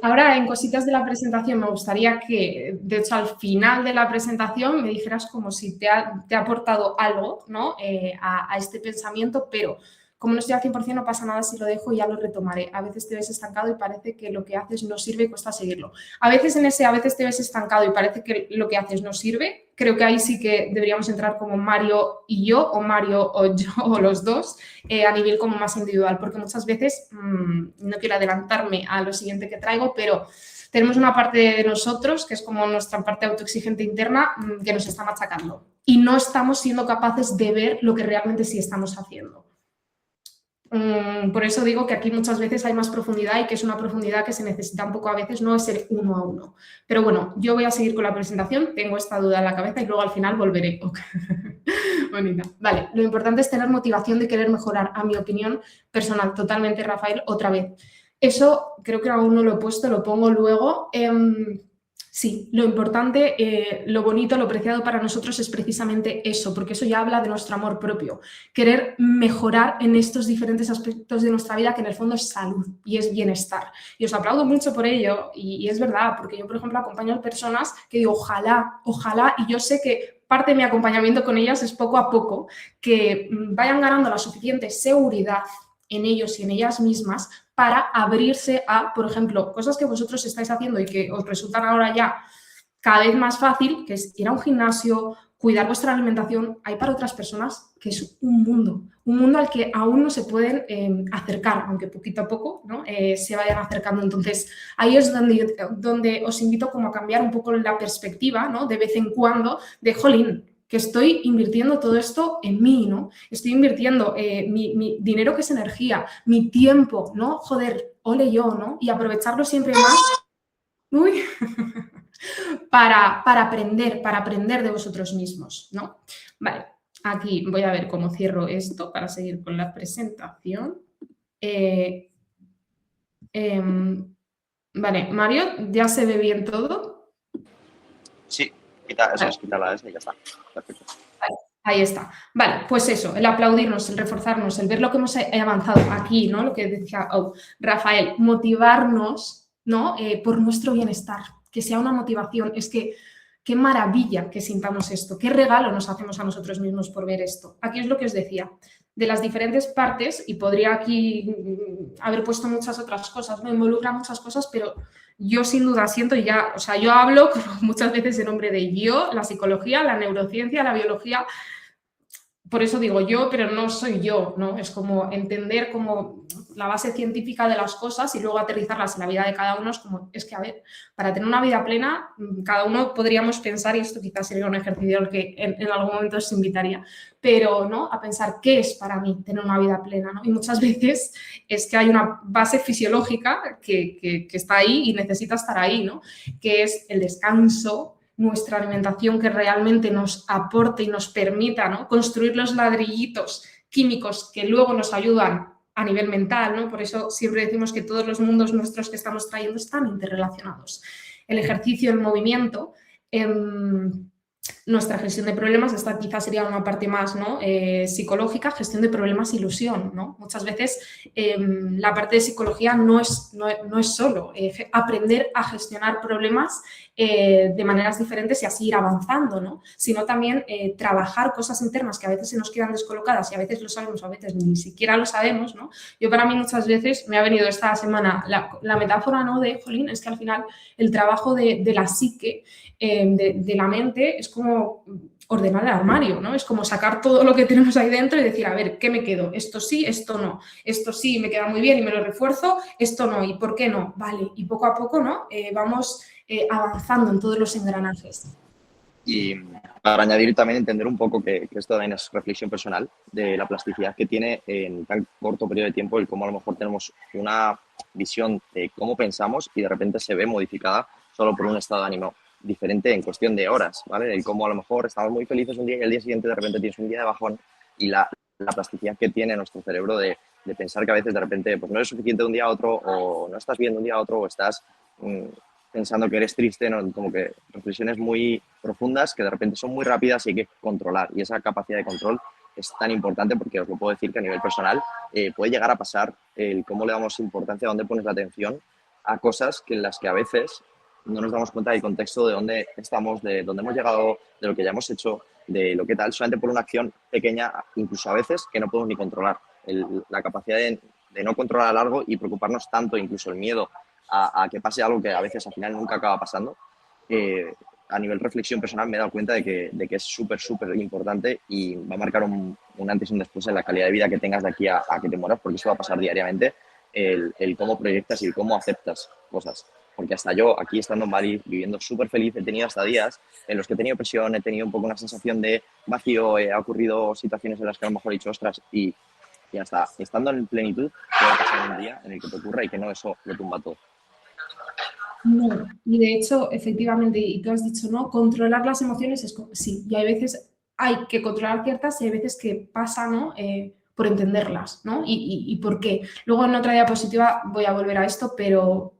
Ahora, en cositas de la presentación, me gustaría que, de hecho, al final de la presentación me dijeras como si te ha aportado algo, ¿no? A este pensamiento, pero como no estoy al 100% no pasa nada si lo dejo y ya lo retomaré. A veces te ves estancado y parece que lo que haces no sirve y cuesta seguirlo. A veces a veces te ves estancado y parece que lo que haces no sirve. Creo que ahí sí que deberíamos entrar como Mario y yo, o Mario o yo, o los dos, a nivel como más individual, porque muchas veces, no quiero adelantarme a lo siguiente que traigo, pero tenemos una parte de nosotros, que es como nuestra parte autoexigente interna, que nos está machacando. Y no estamos siendo capaces de ver lo que realmente sí estamos haciendo. Por eso digo que aquí muchas veces hay más profundidad y que es una profundidad que se necesita un poco a veces, no es el 1 a 1. Pero bueno, yo voy a seguir con la presentación, tengo esta duda en la cabeza y luego al final volveré. Bonita. Vale, lo importante es tener motivación de querer mejorar, a mi opinión personal, totalmente, Rafael, otra vez. Eso creo que aún no lo he puesto, lo pongo luego. Sí, lo importante, lo bonito, lo preciado para nosotros es precisamente eso, porque eso ya habla de nuestro amor propio. Querer mejorar en estos diferentes aspectos de nuestra vida, que en el fondo es salud y es bienestar. Y os aplaudo mucho por ello, y es verdad, porque yo, por ejemplo, acompaño a personas que digo, ojalá, y yo sé que parte de mi acompañamiento con ellas es poco a poco, que vayan ganando la suficiente seguridad en ellos y en ellas mismas para abrirse a, por ejemplo, cosas que vosotros estáis haciendo y que os resultan ahora ya cada vez más fácil, que es ir a un gimnasio, cuidar vuestra alimentación. Hay para otras personas que es un mundo al que aún no se pueden acercar, aunque poquito a poco, ¿no? Se vayan acercando. Entonces, ahí es donde os invito como a cambiar un poco la perspectiva, ¿no? De vez en cuando, de jolín, que estoy invirtiendo todo esto en mí, ¿no? Estoy invirtiendo mi dinero, que es energía, mi tiempo, ¿no? Joder, ole yo, ¿no? Y aprovecharlo siempre más. Uy. para aprender de vosotros mismos, ¿no? Vale, aquí voy a ver cómo cierro esto para seguir con la presentación. Vale, Mario, ¿ya se ve bien todo? Sí, quita la esa y ya está. Perfecto. Vale, ahí está. Vale, pues eso, el aplaudirnos, el reforzarnos, el ver lo que hemos avanzado aquí, ¿no? Lo que decía Rafael, motivarnos, ¿no? Por nuestro bienestar, que sea una motivación. Es que qué maravilla que sintamos esto, qué regalo nos hacemos a nosotros mismos por ver esto. Aquí es lo que os decía, de las diferentes partes, y podría aquí haber puesto muchas otras cosas, me involucra muchas cosas, pero yo sin duda siento ya, o sea, yo hablo muchas veces en nombre de yo, la psicología, la neurociencia, la biología. Por eso digo yo, pero no soy yo, ¿no? Es como entender como la base científica de las cosas y luego aterrizarlas en la vida de cada uno. Es como, es que, a ver, para tener una vida plena, cada uno podríamos pensar, y esto quizás sería un ejercicio al que en algún momento os invitaría, pero, ¿no? A pensar qué es para mí tener una vida plena, ¿no? Y muchas veces es que hay una base fisiológica que está ahí y necesita estar ahí, ¿no? Que es el descanso, nuestra alimentación, que realmente nos aporte y nos permita, ¿no? Construir los ladrillitos químicos que luego nos ayudan a nivel mental, ¿no? Por eso siempre decimos que todos los mundos nuestros que estamos trayendo están interrelacionados. El ejercicio, el movimiento, nuestra gestión de problemas, esta quizás sería una parte más, ¿no? Psicológica, gestión de problemas, ilusión, ¿no? Muchas veces la parte de psicología no es solo aprender a gestionar problemas de maneras diferentes y así ir avanzando, ¿no? Sino también trabajar cosas internas que a veces se nos quedan descolocadas y a veces lo sabemos, a veces ni siquiera lo sabemos, ¿no? Yo para mí muchas veces me ha venido esta semana la metáfora, ¿no? De, jolín, es que al final el trabajo de la psique, de la mente, es como ordenar el armario, ¿no? Es como sacar todo lo que tenemos ahí dentro y decir, a ver, ¿qué me quedo? Esto sí, esto no. Esto sí me queda muy bien y me lo refuerzo, esto no. ¿Y por qué no? Vale, y poco a poco, ¿no? Vamos avanzando en todos los engranajes. Y para añadir también entender un poco que esto también es reflexión personal de la plasticidad que tiene en tan corto periodo de tiempo, el cómo a lo mejor tenemos una visión de cómo pensamos y de repente se ve modificada solo por un estado de ánimo diferente en cuestión de horas, ¿vale? El cómo a lo mejor estamos muy felices un día y el día siguiente de repente tienes un día de bajón y la plasticidad que tiene nuestro cerebro de pensar que a veces de repente pues no es suficiente de un día a otro o no estás bien de un día a otro o estás pensando que eres triste, ¿no? Como que reflexiones muy profundas que de repente son muy rápidas y hay que controlar. Y esa capacidad de control es tan importante porque os lo puedo decir que a nivel personal puede llegar a pasar el cómo le damos importancia, a dónde pones la atención a cosas que en las que a veces no nos damos cuenta del contexto de dónde estamos, de dónde hemos llegado, de lo que ya hemos hecho, de lo que tal, solamente por una acción pequeña, incluso a veces que no podemos ni controlar. La capacidad de no controlar a largo y preocuparnos tanto, incluso el miedo a que pase algo que a veces al final nunca acaba pasando, a nivel reflexión personal me he dado cuenta de que es súper, súper importante y va a marcar un antes y un después en la calidad de vida que tengas de aquí a que te mueras, porque eso va a pasar diariamente, el cómo proyectas y el cómo aceptas cosas. Porque hasta yo, aquí estando en Bali, viviendo súper feliz, he tenido hasta días en los que he tenido presión, he tenido un poco una sensación de vacío, ha ocurrido situaciones en las que a lo mejor he dicho, ostras, y hasta estando en plenitud, puede pasar un día en el que te ocurra y que no eso lo tumba todo. No, y de hecho, efectivamente, y tú has dicho, ¿no? Controlar las emociones es sí, y hay veces hay que controlar ciertas y hay veces que pasa, ¿no? Por entenderlas, ¿no? Y por qué. Luego en otra diapositiva voy a volver a esto, pero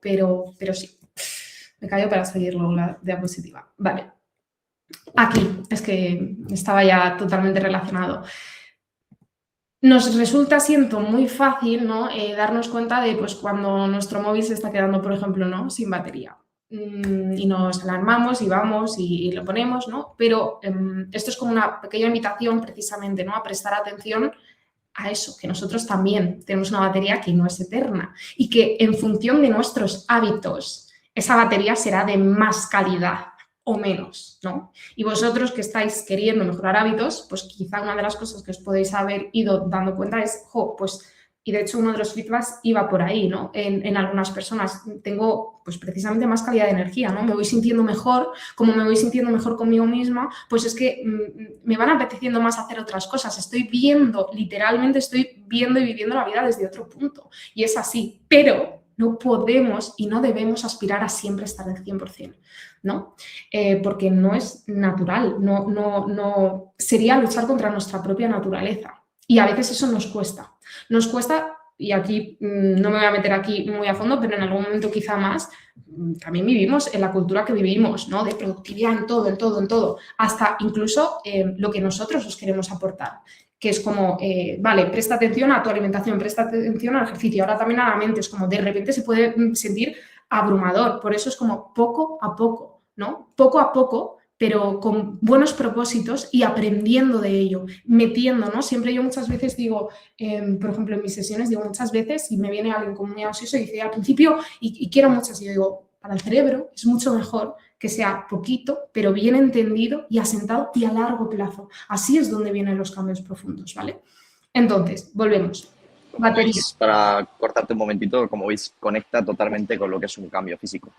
sí. Me callo para seguir luego la diapositiva. Vale. Aquí, es que estaba ya totalmente relacionado. Nos resulta, siento, muy fácil, ¿no? Darnos cuenta de pues, cuando nuestro móvil se está quedando, por ejemplo, ¿no? Sin batería. Y nos alarmamos y vamos y lo ponemos, ¿no? Pero esto es como una pequeña invitación precisamente, ¿no? A prestar atención a eso, que nosotros también tenemos una batería que no es eterna y que en función de nuestros hábitos, esa batería será de más calidad o menos, ¿no? Y vosotros que estáis queriendo mejorar hábitos, pues quizá una de las cosas que os podéis haber ido dando cuenta es, pues, y de hecho uno de los feedbacks iba por ahí, ¿no? En algunas personas tengo, pues precisamente más calidad de energía, ¿no? Me voy sintiendo mejor, como me voy sintiendo mejor conmigo misma, pues es que me van apeteciendo más hacer otras cosas, estoy viendo, literalmente estoy viendo y viviendo la vida desde otro punto, y es así, pero no podemos y no debemos aspirar a siempre estar al 100%, ¿no? Porque no es natural, no sería luchar contra nuestra propia naturaleza. Y a veces eso nos cuesta. Nos cuesta, y aquí no me voy a meter aquí muy a fondo, pero en algún momento quizá más, también vivimos en la cultura que vivimos, ¿no? De productividad en todo, en todo, en todo, hasta incluso lo que nosotros os queremos aportar, que es como, vale, presta atención a tu alimentación, presta atención al ejercicio, ahora también a la mente, es como de repente se puede sentir abrumador, por eso es como poco a poco, ¿no? Poco a poco, pero con buenos propósitos y aprendiendo de ello, metiendo, ¿no? Siempre yo muchas veces digo, por ejemplo, en mis sesiones digo muchas veces, y me viene alguien como muy ansioso y dice, al principio, y quiero muchas, y yo digo, para el cerebro es mucho mejor que sea poquito, pero bien entendido y asentado y a largo plazo. Así es donde vienen los cambios profundos, ¿vale? Entonces, volvemos. Batería. Para cortarte un momentito, como veis, conecta totalmente con lo que es un cambio físico.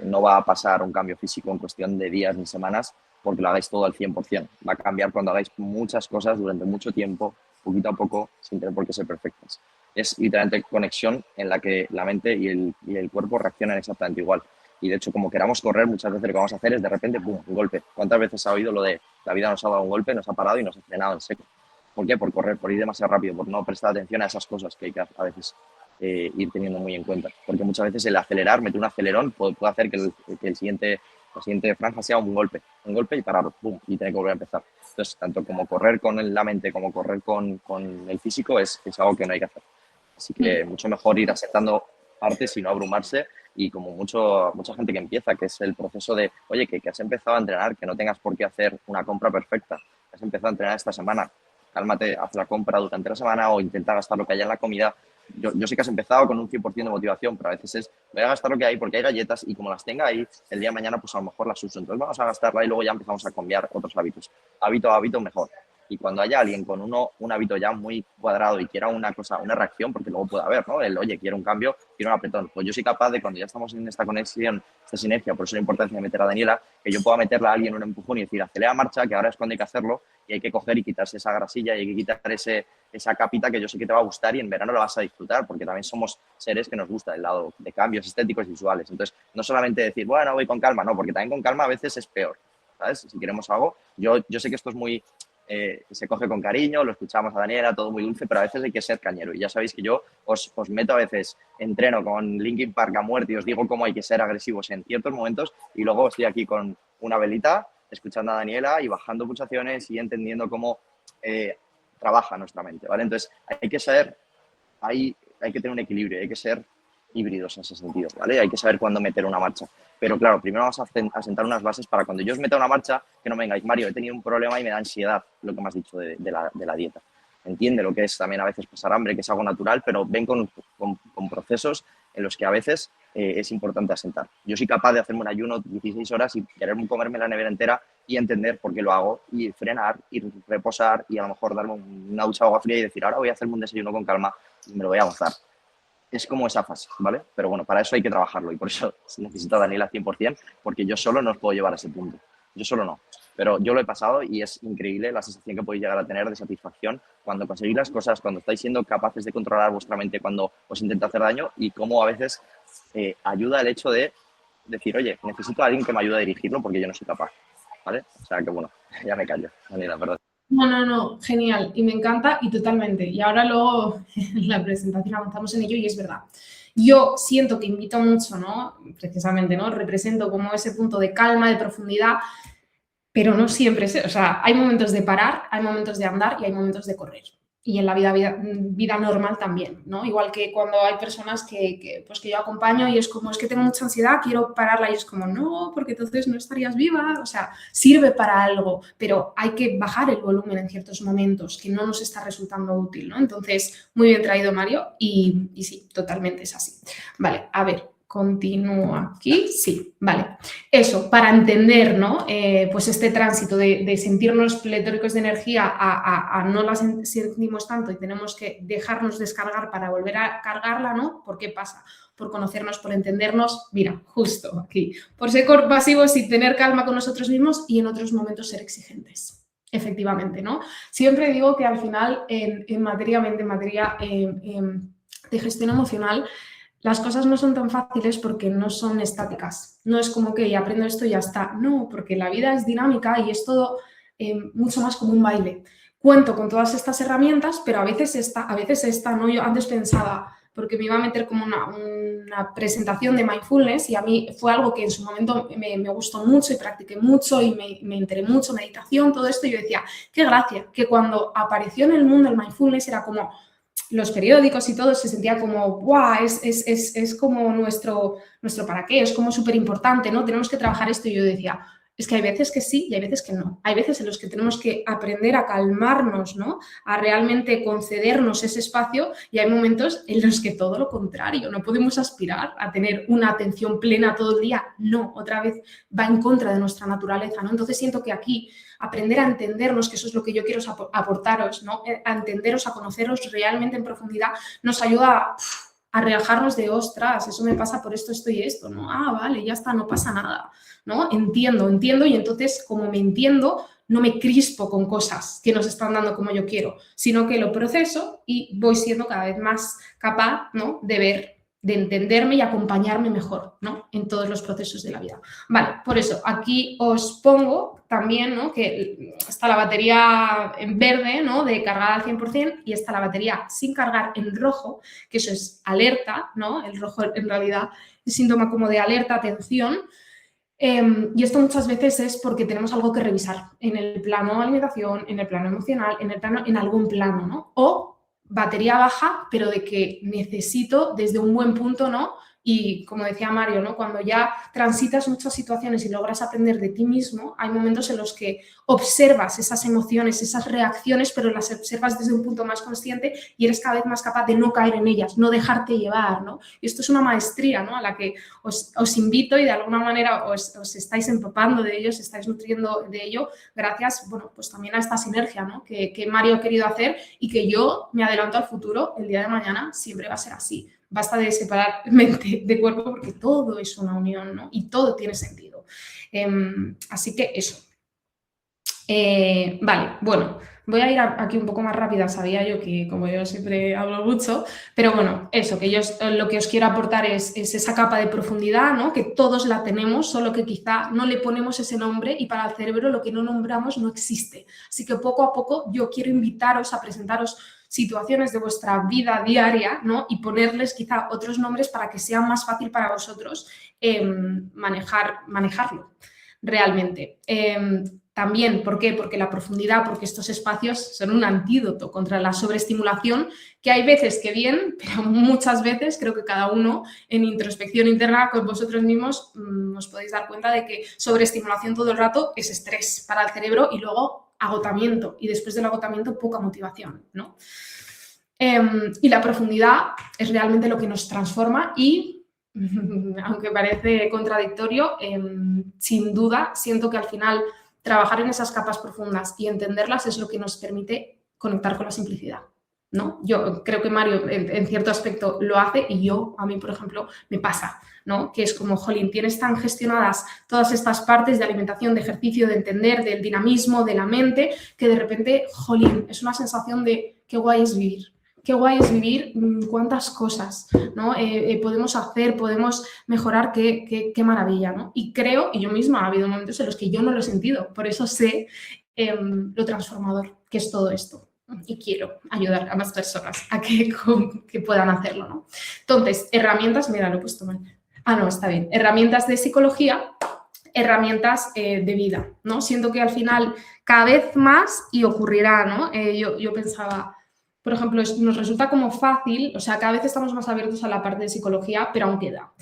No va a pasar un cambio físico en cuestión de días ni semanas porque lo hagáis todo al 100%. Va a cambiar cuando hagáis muchas cosas durante mucho tiempo, poquito a poco, sin tener por qué ser perfectas. Es literalmente conexión en la que la mente y el cuerpo reaccionan exactamente igual. Y de hecho, como queramos correr, muchas veces lo que vamos a hacer es de repente, ¡pum!, un golpe. ¿Cuántas veces ha oído lo de la vida nos ha dado un golpe, nos ha parado y nos ha frenado en seco? ¿Por qué? Por correr, por ir demasiado rápido, por no prestar atención a esas cosas que hay que a veces ir teniendo muy en cuenta. Porque muchas veces el acelerar, meter un acelerón, puede hacer que el siguiente la siguiente franja sea un golpe y parar, pum, y tener que volver a empezar. Entonces, tanto como correr con la mente como correr con el físico es algo que no hay que hacer. Así que mucho mejor ir asentando partes y no abrumarse, y como mucha gente que empieza, que es el proceso de, oye, que has empezado a entrenar, que no tengas por qué hacer una compra perfecta, que has empezado a entrenar esta semana, cálmate, haz la compra durante la semana o intenta gastar lo que haya en la comida. Yo sé que has empezado con un 100% de motivación, pero a veces es, voy a gastar lo que hay porque hay galletas y como las tenga ahí, el día de mañana pues a lo mejor las uso. Entonces vamos a gastarla y luego ya empezamos a cambiar otros hábitos. Hábito a hábito mejor. Y cuando haya alguien con un hábito ya muy cuadrado y quiera una cosa, una reacción, porque luego puede haber, ¿no? Oye, quiero un cambio, quiero un apretón. Pues yo soy capaz de, cuando ya estamos en esta conexión, esta sinergia, por eso la importancia de meter a Daniela, que yo pueda meterla a alguien un empujón y decir, acelera marcha, que ahora es cuando hay que hacerlo, y hay que coger y quitarse esa grasilla y hay que quitar esa capita que yo sé que te va a gustar y en verano la vas a disfrutar, porque también somos seres que nos gusta el lado de cambios estéticos y visuales. Entonces, no solamente decir, bueno, voy con calma, no, porque también con calma a veces es peor, ¿sabes? Si queremos algo, yo sé que esto es muy... se coge con cariño, lo escuchamos a Daniela, todo muy dulce, pero a veces hay que ser cañero. Y ya sabéis que yo os meto a veces, entreno con Linkin Park a muerte y os digo cómo hay que ser agresivos en ciertos momentos, y luego estoy aquí con una velita, escuchando a Daniela y bajando pulsaciones y entendiendo cómo trabaja nuestra mente, ¿vale? Entonces, hay que tener un equilibrio, hay que ser híbridos en ese sentido, ¿vale? Hay que saber cuándo meter una marcha. Pero claro, primero vamos a sentar unas bases para cuando yo os meta una marcha, que no me vengáis, Mario, he tenido un problema y me da ansiedad, lo que me has dicho de la dieta. Entiende lo que es también a veces pasar hambre, que es algo natural, pero ven con procesos en los que a veces es importante asentar. Yo soy capaz de hacerme un ayuno 16 horas y querer comerme la nevera entera y entender por qué lo hago, y frenar, y reposar, y a lo mejor darme una ducha de agua fría y decir, ahora voy a hacerme un desayuno con calma y me lo voy a gozar. Es como esa fase, ¿vale? Pero bueno, para eso hay que trabajarlo, y por eso necesito a Daniela 100%, porque yo solo no os puedo llevar a ese punto. Yo solo no. Pero yo lo he pasado y es increíble la sensación que podéis llegar a tener de satisfacción cuando conseguís las cosas, cuando estáis siendo capaces de controlar vuestra mente cuando os intenta hacer daño, y cómo a veces ayuda el hecho de decir, oye, necesito a alguien que me ayude a dirigirlo porque yo no soy capaz, ¿vale? O sea que bueno, ya me callo, Daniela, perdón. No, genial, y me encanta y totalmente. Y ahora luego en la presentación avanzamos en ello y es verdad. Yo siento que invito mucho, ¿no? Precisamente, ¿no? Represento como ese punto de calma, de profundidad, pero no siempre es, o sea, hay momentos de parar, hay momentos de andar y hay momentos de correr. Y en la vida normal también, ¿no? Igual que cuando hay personas pues que yo acompaño y es como, es que tengo mucha ansiedad, quiero pararla, y es como, no, porque entonces no estarías viva. O sea, sirve para algo, pero hay que bajar el volumen en ciertos momentos que no nos está resultando útil, ¿no? Entonces, muy bien traído, Mario, y sí, totalmente es así. Vale, a ver, continúo aquí, sí, vale. Eso, para entender, ¿no? Pues este tránsito de sentirnos pletóricos de energía a no la sentimos tanto y tenemos que dejarnos descargar para volver a cargarla, ¿no? ¿Por qué pasa? Por conocernos, por entendernos, mira, justo aquí, por ser compasivos y tener calma con nosotros mismos, y en otros momentos ser exigentes. Efectivamente, ¿no? Siempre digo que al final en materia de gestión emocional, las cosas no son tan fáciles porque no son estáticas. No es como que aprendo esto y ya está. No, porque la vida es dinámica y es todo mucho más como un baile. Cuento con todas estas herramientas, pero a veces esta, ¿no? Yo antes pensaba, porque me iba a meter como una presentación de mindfulness, y a mí fue algo que en su momento me gustó mucho y practiqué mucho y me enteré mucho, meditación, todo esto, y yo decía, qué gracia, que cuando apareció en el mundo el mindfulness era como los periódicos y todo, se sentía como, ¡guau! Es como nuestro para qué, es como súper importante, ¿no? Tenemos que trabajar esto. Y yo decía, es que hay veces que sí y hay veces que no. Hay veces en los que tenemos que aprender a calmarnos, ¿no? A realmente concedernos ese espacio, y hay momentos en los que todo lo contrario, no podemos aspirar a tener una atención plena todo el día. No, otra vez va en contra de nuestra naturaleza, ¿no? Entonces siento que aquí aprender a entendernos, que eso es lo que yo quiero aportaros, ¿no? A entenderos, a conoceros realmente en profundidad, nos ayuda a relajarnos de, ostras, eso me pasa por esto y esto, ¿no? Ah, vale, ya está, no pasa nada, ¿no? Entiendo, y entonces, como me entiendo, no me crispo con cosas que nos están dando como yo quiero, sino que lo proceso y voy siendo cada vez más capaz, ¿no? De ver, de entenderme y acompañarme mejor, ¿no? En todos los procesos de la vida. Vale, por eso aquí os pongo también, ¿no? Que está la batería en verde, ¿no? De cargada al 100%, y está la batería sin cargar en rojo, que eso es alerta, ¿no? El rojo en realidad es síntoma como de alerta, atención. Y esto muchas veces es porque tenemos algo que revisar en el plano alimentación, en el plano emocional, en algún plano, ¿no? O batería baja, pero de que necesito desde un buen punto, ¿no? Y como decía Mario, ¿no? Cuando ya transitas muchas situaciones y logras aprender de ti mismo, hay momentos en los que observas esas emociones, esas reacciones, pero las observas desde un punto más consciente y eres cada vez más capaz de no caer en ellas, no dejarte llevar, ¿no? Y esto es una maestría, ¿no? A la que os invito y de alguna manera os estáis empapando de ello, os estáis nutriendo de ello, gracias, bueno, pues también a esta sinergia, ¿no? Que Mario ha querido hacer y que yo me adelanto al futuro, el día de mañana siempre va a ser así. Basta de separar mente de cuerpo porque todo es una unión, ¿no? Y todo tiene sentido. Así que eso. Vale, bueno, voy a ir aquí un poco más rápida. Sabía yo que, como yo siempre hablo mucho, pero bueno, eso, que yo lo que os quiero aportar es esa capa de profundidad, ¿no? Que todos la tenemos, solo que quizá no le ponemos ese nombre y para el cerebro lo que no nombramos no existe. Así que poco a poco yo quiero invitaros a presentaros situaciones de vuestra vida diaria, ¿no? Y ponerles quizá otros nombres para que sea más fácil para vosotros manejarlo realmente. También, ¿por qué? Porque la profundidad, porque estos espacios son un antídoto contra la sobreestimulación, que hay veces que bien, pero muchas veces creo que cada uno en introspección interna con vosotros mismos os podéis dar cuenta de que sobreestimulación todo el rato es estrés para el cerebro y luego agotamiento, y después del agotamiento poca motivación, ¿no? Y la profundidad es realmente lo que nos transforma y, aunque parece contradictorio, sin duda siento que al final trabajar en esas capas profundas y entenderlas es lo que nos permite conectar con la simplicidad, ¿no? Yo creo que Mario en cierto aspecto lo hace y a mí, por ejemplo, me pasa, ¿no? Que es como, jolín, tienes tan gestionadas todas estas partes de alimentación, de ejercicio, de entender, del dinamismo, de la mente, que de repente, jolín, es una sensación de qué guay es vivir. Qué guay es vivir, cuántas cosas, ¿no? Podemos hacer, podemos mejorar, qué maravilla, ¿no? Y creo, y yo misma ha habido momentos en los que yo no lo he sentido, por eso sé lo transformador que es todo esto. Y quiero ayudar a más personas a que puedan hacerlo, ¿no? Entonces, herramientas, mira, lo he puesto mal. Ah, no, está bien. Herramientas de psicología, herramientas de vida, ¿no? Siento que al final cada vez más y ocurrirá, ¿no? Yo pensaba, por ejemplo, nos resulta como fácil, o sea, cada vez estamos más abiertos a la parte de psicología, pero aún queda.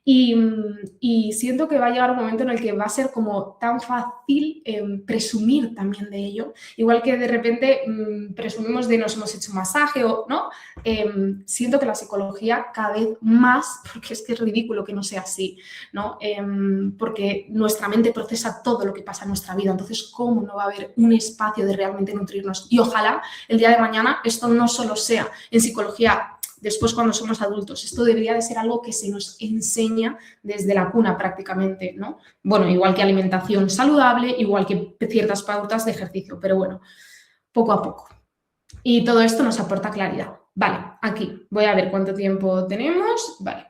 Y siento que va a llegar un momento en el que va a ser como tan fácil presumir también de ello, igual que de repente presumimos de nos hemos hecho un masaje o no, siento que la psicología cada vez más, porque es que es ridículo que no sea así, ¿no? Porque nuestra mente procesa todo lo que pasa en nuestra vida, entonces ¿cómo no va a haber un espacio de realmente nutrirnos? Y ojalá el día de mañana esto no solo sea en psicología después cuando somos adultos. Esto debería de ser algo que se nos enseña desde la cuna prácticamente, ¿no? Bueno, igual que alimentación saludable, igual que ciertas pautas de ejercicio, pero bueno, poco a poco. Y todo esto nos aporta claridad. Vale, aquí voy a ver cuánto tiempo tenemos. Vale.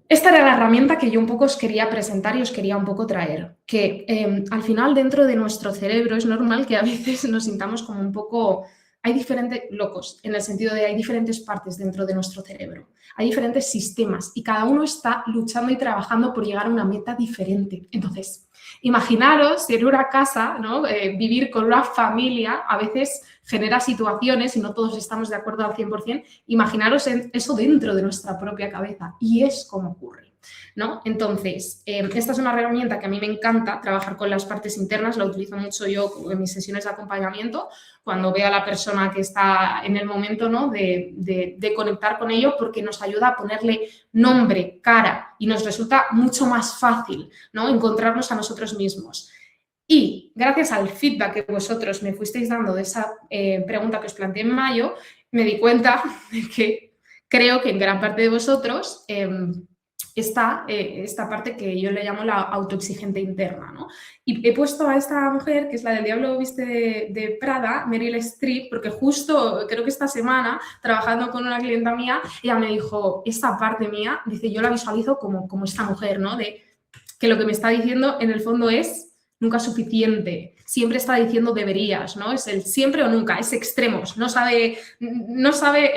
Esta era la herramienta que yo un poco os quería presentar y os quería un poco traer, que al final dentro de nuestro cerebro es normal que a veces nos sintamos como un poco... Hay diferentes locos, en el sentido de hay diferentes partes dentro de nuestro cerebro, hay diferentes sistemas y cada uno está luchando y trabajando por llegar a una meta diferente. Entonces, imaginaros si en una casa, ¿no? Vivir con una familia a veces genera situaciones y no todos estamos de acuerdo al 100%, imaginaros eso dentro de nuestra propia cabeza y es como ocurre, ¿no? Entonces, esta es una herramienta que a mí me encanta trabajar con las partes internas, la utilizo mucho yo en mis sesiones de acompañamiento, cuando veo a la persona que está en el momento, ¿no? de conectar con ello, porque nos ayuda a ponerle nombre, cara y nos resulta mucho más fácil, ¿no? Encontrarnos a nosotros mismos. Y gracias al feedback que vosotros me fuisteis dando de esa pregunta que os planteé en mayo, me di cuenta de que creo que en gran parte de vosotros está esta parte que yo le llamo la autoexigente interna, ¿no? Y he puesto a esta mujer, que es la del Diablo Viste de Prada, Meryl Streep, porque justo creo que esta semana, trabajando con una clienta mía, ella me dijo, esta parte mía, dice, yo la visualizo como esta mujer, ¿no? De que lo que me está diciendo en el fondo es nunca suficiente, siempre está diciendo deberías, ¿no? Es el siempre o nunca, es extremos, no sabe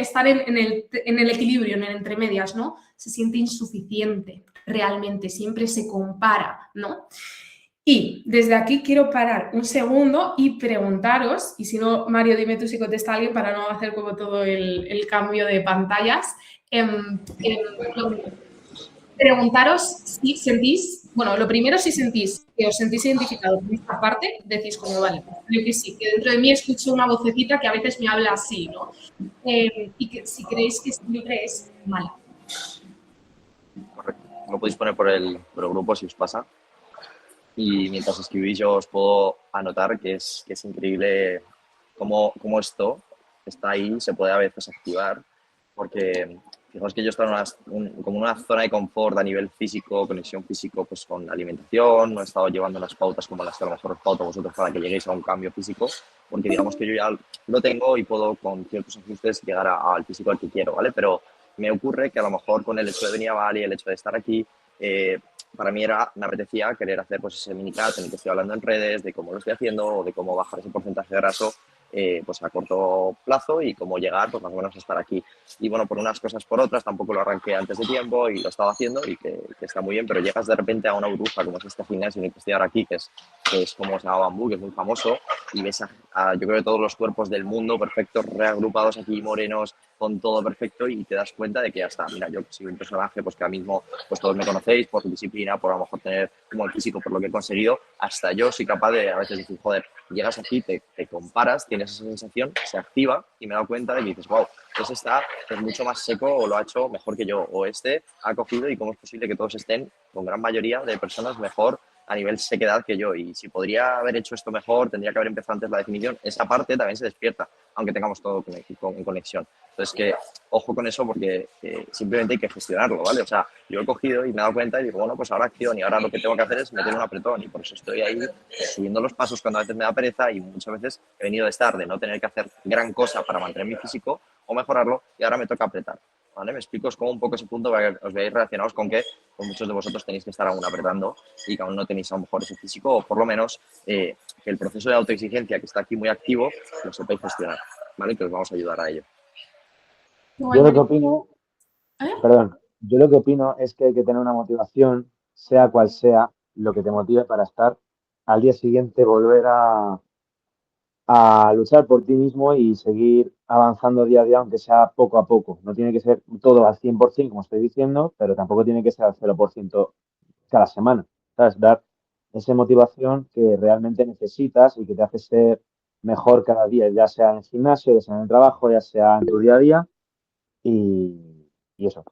estar en el equilibrio, en el entre medias, ¿no? Se siente insuficiente. realmente, siempre se compara, ¿no? Y desde aquí quiero parar un segundo y preguntaros, y si no, Mario, dime tú si contesta alguien para no hacer como todo el cambio de pantallas. Preguntaros si sentís, bueno, lo primero si sentís que os sentís identificados con esta parte, decís como, vale, creo que sí, que dentro de mí escucho una vocecita que a veces me habla así, ¿no? Y que si creéis que siempre es mala. Correcto. Lo podéis poner por el grupo si os pasa. Y mientras escribís yo os puedo anotar que es increíble cómo esto está ahí, se puede a veces activar, porque fijaos que yo estoy en como una zona de confort a nivel físico, conexión físico pues con la alimentación, no he estado llevando unas pautas como las que a lo mejor os pauto vosotros para que lleguéis a un cambio físico, porque digamos que yo ya lo tengo y puedo con ciertos ajustes llegar al físico al que quiero, ¿vale? Pero me ocurre que a lo mejor con el hecho de venir a Bali, el hecho de estar aquí, para mí me apetecía querer hacer pues ese minicat en el que estoy hablando en redes, de cómo lo estoy haciendo o de cómo bajar ese porcentaje de graso pues a corto plazo y cómo llegar pues más o menos a estar aquí. Y bueno, por unas cosas por otras, tampoco lo arranqué antes de tiempo y lo estaba haciendo y que está muy bien, pero llegas de repente a una burbuja como es este gimnasio en el que estoy ahora aquí, que es como se llama Bambú, que es muy famoso, y ves yo creo que todos los cuerpos del mundo perfectos, reagrupados aquí, morenos, con todo perfecto y te das cuenta de que ya está. Mira, yo soy un personaje pues que ahora mismo pues todos me conocéis por disciplina, por a lo mejor tener como el físico, por lo que he conseguido, hasta yo soy capaz de a veces decir, joder, llegas aquí, te comparas, tienes esa sensación, se activa y me he dado cuenta de que dices, wow, ese está pues, mucho más seco o lo ha hecho mejor que yo, o este ha cogido y cómo es posible que todos estén, con gran mayoría de personas, mejor a nivel sequedad que yo. Y si podría haber hecho esto mejor, tendría que haber empezado antes la definición. Esa parte también se despierta, aunque tengamos todo en conexión. Entonces, que ojo con eso porque simplemente hay que gestionarlo, ¿vale? O sea, yo he cogido y me he dado cuenta y digo, bueno, pues ahora acción y ahora lo que tengo que hacer es meter un apretón y por eso estoy ahí siguiendo los pasos cuando a veces me da pereza y muchas veces he venido de estar, de no tener que hacer gran cosa para mantener mi físico o mejorarlo y ahora me toca apretar. ¿Vale? Me explico, es como un poco ese punto para que os veáis relacionados con que pues muchos de vosotros tenéis que estar aún apretando y que aún no tenéis a lo mejor ese físico o por lo menos que el proceso de autoexigencia que está aquí muy activo lo sepáis gestionar, ¿vale? Que os vamos a ayudar a ello. Yo lo que opino, perdón, yo lo que opino es que hay que tener una motivación, sea cual sea lo que te motive para estar al día siguiente, volver a luchar por ti mismo y seguir avanzando día a día, aunque sea poco a poco. No tiene que ser todo al 100%, como estoy diciendo, pero tampoco tiene que ser al 0% cada semana. ¿Sabes? Dar esa motivación que realmente necesitas y que te hace ser mejor cada día, ya sea en el gimnasio, ya sea en el trabajo, ya sea en tu día a día y eso.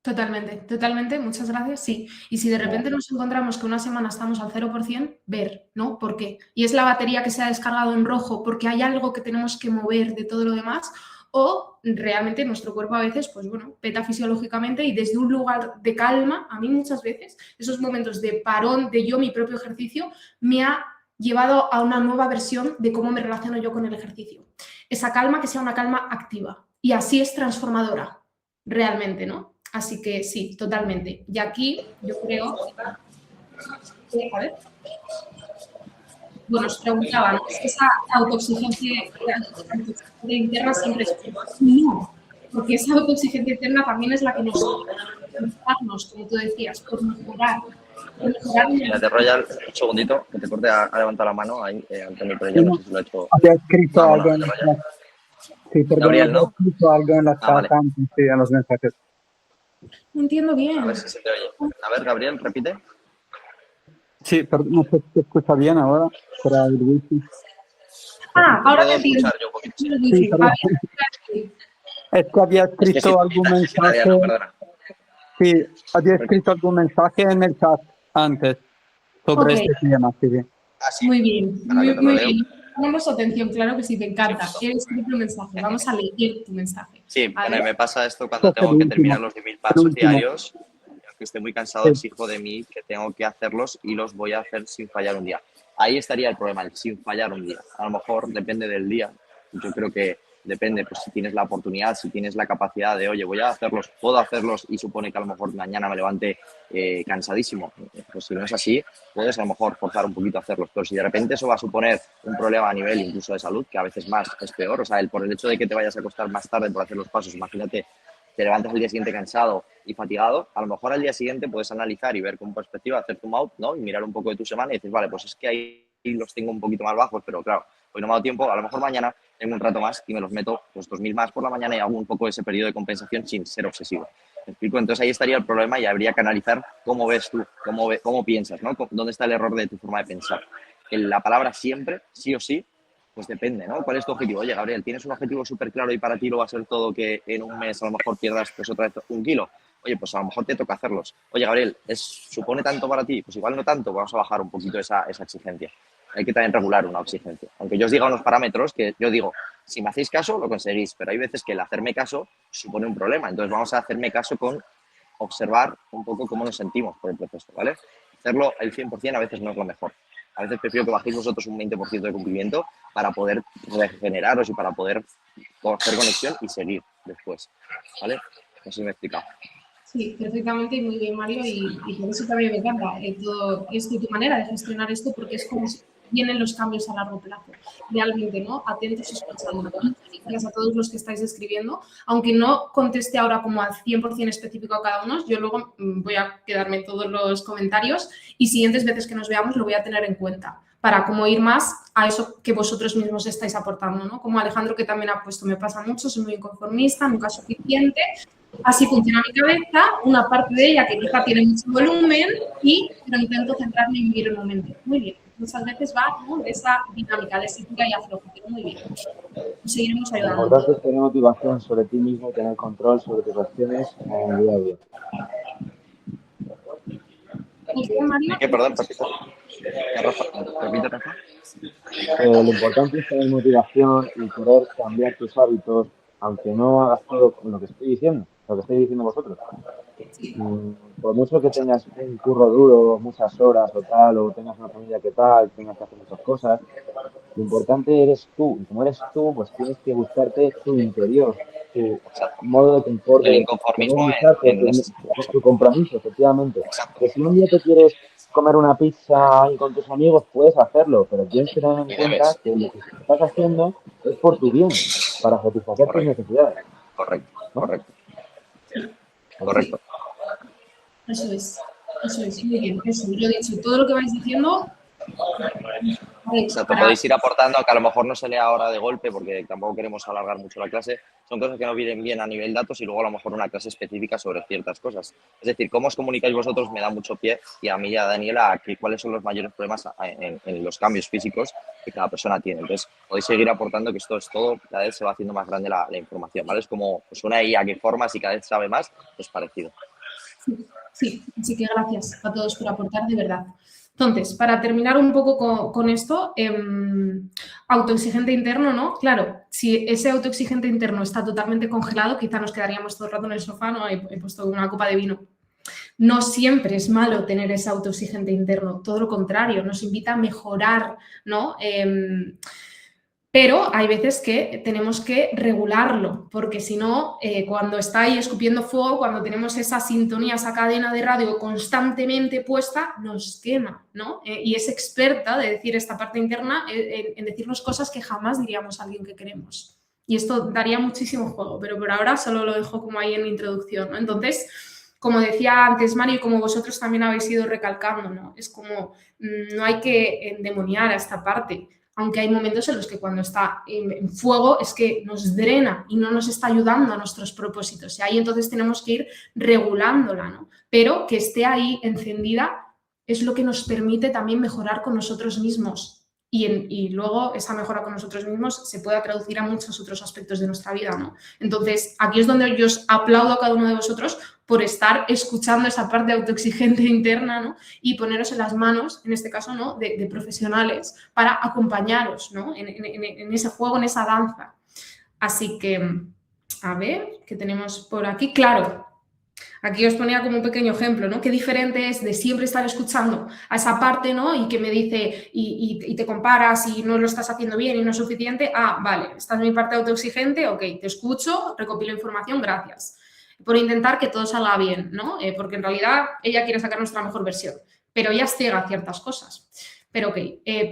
Totalmente, totalmente, muchas gracias, sí. Y si de repente nos encontramos que una semana estamos al 0%, ver, ¿no? ¿Por qué? Y es la batería que se ha descargado en rojo porque hay algo que tenemos que mover de todo lo demás o realmente nuestro cuerpo a veces, pues bueno, peta fisiológicamente y desde un lugar de calma, a mí muchas veces, esos momentos de parón de yo, mi propio ejercicio, me ha llevado a una nueva versión de cómo me relaciono yo con el ejercicio. Esa calma que sea una calma activa y así es transformadora, realmente, ¿no? Así que sí, totalmente. Y aquí yo creo que, a ver, bueno, os preguntaban, ¿es que esa autoexigencia interna siempre es no? Porque esa autoexigencia interna también es la que nos como tú decías, por mejorar. Mira, te Royal, un segundito, que te corte a levantar la mano ahí, Antonio, pero ya no sé si lo he hecho. Había escrito algo en la chat. Sí, perdón, Gabriel, había ¿no? escrito algo en la chat Vale. antes, sí, en los mensajes. No entiendo bien. A ver si se te oye. A ver, Gabriel, repite. Sí, perdón, no sé si se escucha bien ahora, para el wifi. Ahora puedo te entiendo. escuchar yo un poquito. Sí, perdón. Es que había escrito algún mensaje. No, perdona. Sí, había escrito algún mensaje en el chat antes sobre este tema. Sí, sí. Ah, sí. Muy bien, Vale, muy leo. bien. Pongamos atención, claro que sí, me encanta. He escrito un mensaje, vamos a leer tu mensaje. Sí, A ver. me pasa esto cuando Este es tengo el que terminar último. los 10.000 pasos diarios. Aunque esté muy cansado, Sí. exijo de mí que tengo que hacerlos y los voy a hacer sin fallar un día. Ahí estaría el problema, el sin fallar un día. A lo mejor depende del día. Yo creo que depende, pues si tienes la oportunidad, si tienes la capacidad de, oye, voy a hacerlos, puedo hacerlos y supone que a lo mejor mañana me levante cansadísimo. Pues si no es así, puedes a lo mejor forzar un poquito a hacerlos. Pero si de repente eso va a suponer un problema a nivel incluso de salud, que a veces más es peor, o sea, por el hecho de que te vayas a acostar más tarde por hacer los pasos, imagínate, te levantas el día siguiente cansado y fatigado, a lo mejor al día siguiente puedes analizar y ver con perspectiva, hacer zoom out, ¿no? Y mirar un poco de tu semana y decir, vale, pues es que ahí los tengo un poquito más bajos, pero claro, hoy no me ha dado tiempo, a lo mejor mañana tengo un rato más y me los meto pues 2.000 más por la mañana y hago un poco ese periodo de compensación sin ser obsesivo. ¿Me explico? Entonces ahí estaría el problema y habría que analizar cómo ves tú, cómo piensas, ¿no? ¿Dónde está el error de tu forma de pensar? En la palabra siempre, sí o sí, pues depende, ¿no? ¿Cuál es tu objetivo? Oye, Gabriel, ¿tienes un objetivo súper claro y para ti lo va a ser todo que en un mes a lo mejor pierdas pues otra vez 1 kilo? Oye, pues a lo mejor te toca hacerlos. Oye, Gabriel, ¿supone tanto para ti? Pues igual no tanto, vamos a bajar un poquito esa exigencia. Hay que también regular una exigencia. Aunque yo os diga unos parámetros que yo digo, si me hacéis caso, lo conseguís, pero hay veces que el hacerme caso supone un problema. Entonces vamos a hacerme caso con observar un poco cómo nos sentimos por el proceso, ¿vale? Hacerlo el 100% a veces no es lo mejor. A veces prefiero que bajéis vosotros un 20% de cumplimiento para poder regeneraros y para poder hacer conexión y seguir después, ¿vale? No sé si me he explicado. Sí, perfectamente y muy bien, Mario, y por eso también me encanta todo esto, tu manera de gestionar esto, porque es como si vienen los cambios a largo plazo, realmente, ¿no? Atentos y escuchando. Gracias a todos los que estáis escribiendo, aunque no conteste ahora como al 100% específico a cada uno, yo luego voy a quedarme en todos los comentarios y siguientes veces que nos veamos lo voy a tener en cuenta para cómo ir más a eso que vosotros mismos estáis aportando, ¿no? Como Alejandro, que también ha puesto, me pasa mucho, soy muy inconformista, nunca suficiente. Así funciona mi cabeza, una parte de ella que quizá tiene mucho volumen pero intento centrarme en vivir el momento. Muy bien, muchas veces va, ¿no?, de esa dinámica, de ese tira y afloja, pero muy bien. Nos seguiremos Lo ayudando. importante es tener motivación sobre ti mismo, tener control sobre tus acciones en el día a día. ¿Qué? Perdón, repite, Rafa. Lo importante es tener motivación y querer cambiar tus hábitos, aunque no hagas todo lo que estoy diciendo, lo que estáis diciendo vosotros. Por mucho que tengas un curro duro, muchas horas o tal, o tengas una familia que tal, tengas que hacer muchas cosas, lo importante eres tú. Y como eres tú, pues tienes que buscarte tu interior, tu modo de confort, El de inconformismo luchar por tu compromiso, efectivamente. Que si un día te quieres comer una pizza ahí con tus amigos, puedes hacerlo, pero tienes que tener en cuenta que lo que estás haciendo es por tu bien, para satisfacer tus necesidades. Correcto, ¿no? correcto. Eso es, muy bien, eso, lo he dicho, todo lo que vais diciendo. Exacto, podéis ir aportando, que a lo mejor no se lea ahora de golpe porque tampoco queremos alargar mucho la clase. Son cosas que nos vienen bien a nivel datos y luego a lo mejor una clase específica sobre ciertas cosas. Es decir, cómo os comunicáis vosotros me da mucho pie y a mí y a Daniela a cuáles son los mayores problemas en los cambios físicos que cada persona tiene. Entonces, podéis seguir aportando que esto es todo, cada vez se va haciendo más grande la información, ¿vale? Es como pues una IA que formas y cada vez sabe más, es parecido. Sí, así que gracias a todos por aportar, de verdad. Entonces, para terminar un poco con esto, autoexigente interno, ¿no? Claro, si ese autoexigente interno está totalmente congelado, quizá nos quedaríamos todo el rato en el sofá, ¿no? He puesto una copa de vino. No siempre es malo tener ese autoexigente interno, todo lo contrario, nos invita a mejorar, ¿no? Pero hay veces que tenemos que regularlo, porque si no, cuando está ahí escupiendo fuego, cuando tenemos esa sintonía, esa cadena de radio constantemente puesta, nos quema, ¿no? Y es experta de decir esta parte interna, en decirnos cosas que jamás diríamos a alguien que queremos. Y esto daría muchísimo juego, pero por ahora solo lo dejo como ahí en la introducción, ¿no? Entonces, como decía antes Mario y como vosotros también habéis ido recalcando, ¿no? Es como, no hay que endemoniar a esta parte, aunque hay momentos en los que cuando está en fuego es que nos drena y no nos está ayudando a nuestros propósitos. Y ahí entonces tenemos que ir regulándola, ¿no? Pero que esté ahí encendida es lo que nos permite también mejorar con nosotros mismos. Y luego esa mejora con nosotros mismos se puede traducir a muchos otros aspectos de nuestra vida, ¿no? Entonces, aquí es donde yo os aplaudo a cada uno de vosotros por estar escuchando esa parte autoexigente interna, ¿no? Y poneros en las manos, en este caso, ¿no?, de profesionales para acompañaros, ¿no?, en ese juego, en esa danza. Así que, a ver, ¿qué tenemos por aquí? Claro, aquí os ponía como un pequeño ejemplo, ¿no? Qué diferente es de siempre estar escuchando a esa parte, ¿no? Y que me dice, y te comparas y no lo estás haciendo bien y no es suficiente. Ah, vale, esta es mi parte autoexigente, ok, te escucho, recopilo información, gracias. Por intentar que todo salga bien, ¿no? Porque en realidad ella quiere sacar nuestra mejor versión, pero ella es ciega a ciertas cosas. Pero ok,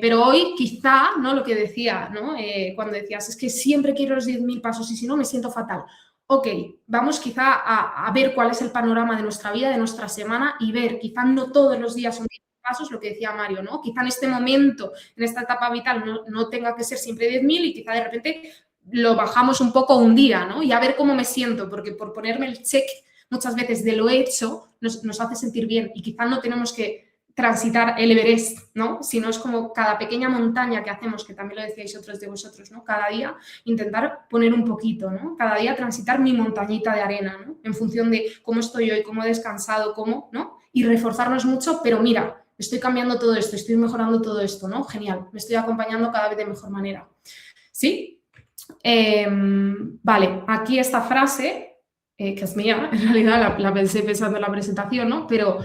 pero hoy quizá, ¿no?, lo que decía, ¿no? Cuando decías, es que siempre quiero los 10.000 pasos y si no me siento fatal. ok, vamos quizá a ver cuál es el panorama de nuestra vida, de nuestra semana y ver, quizá no todos los días son 10 pasos, lo que decía Mario, ¿no? Quizá en este momento, en esta etapa vital, no tenga que ser siempre 10.000 y quizá de repente lo bajamos un poco un día, ¿no? Y a ver cómo me siento, porque por ponerme el check muchas veces de lo hecho nos hace sentir bien y quizá no tenemos que transitar el Everest, ¿no? Sino es como cada pequeña montaña que hacemos, que también lo decíais otros de vosotros, ¿no? Cada día intentar poner un poquito, ¿no? Cada día transitar mi montañita de arena, ¿no? En función de cómo estoy hoy, cómo he descansado, cómo, ¿no? Y reforzarnos mucho, pero mira, estoy cambiando todo esto, estoy mejorando todo esto, ¿no? Genial, me estoy acompañando cada vez de mejor manera. ¿Sí? Vale, aquí esta frase, que es mía, en realidad la pensé pensando en la presentación, ¿no? Pero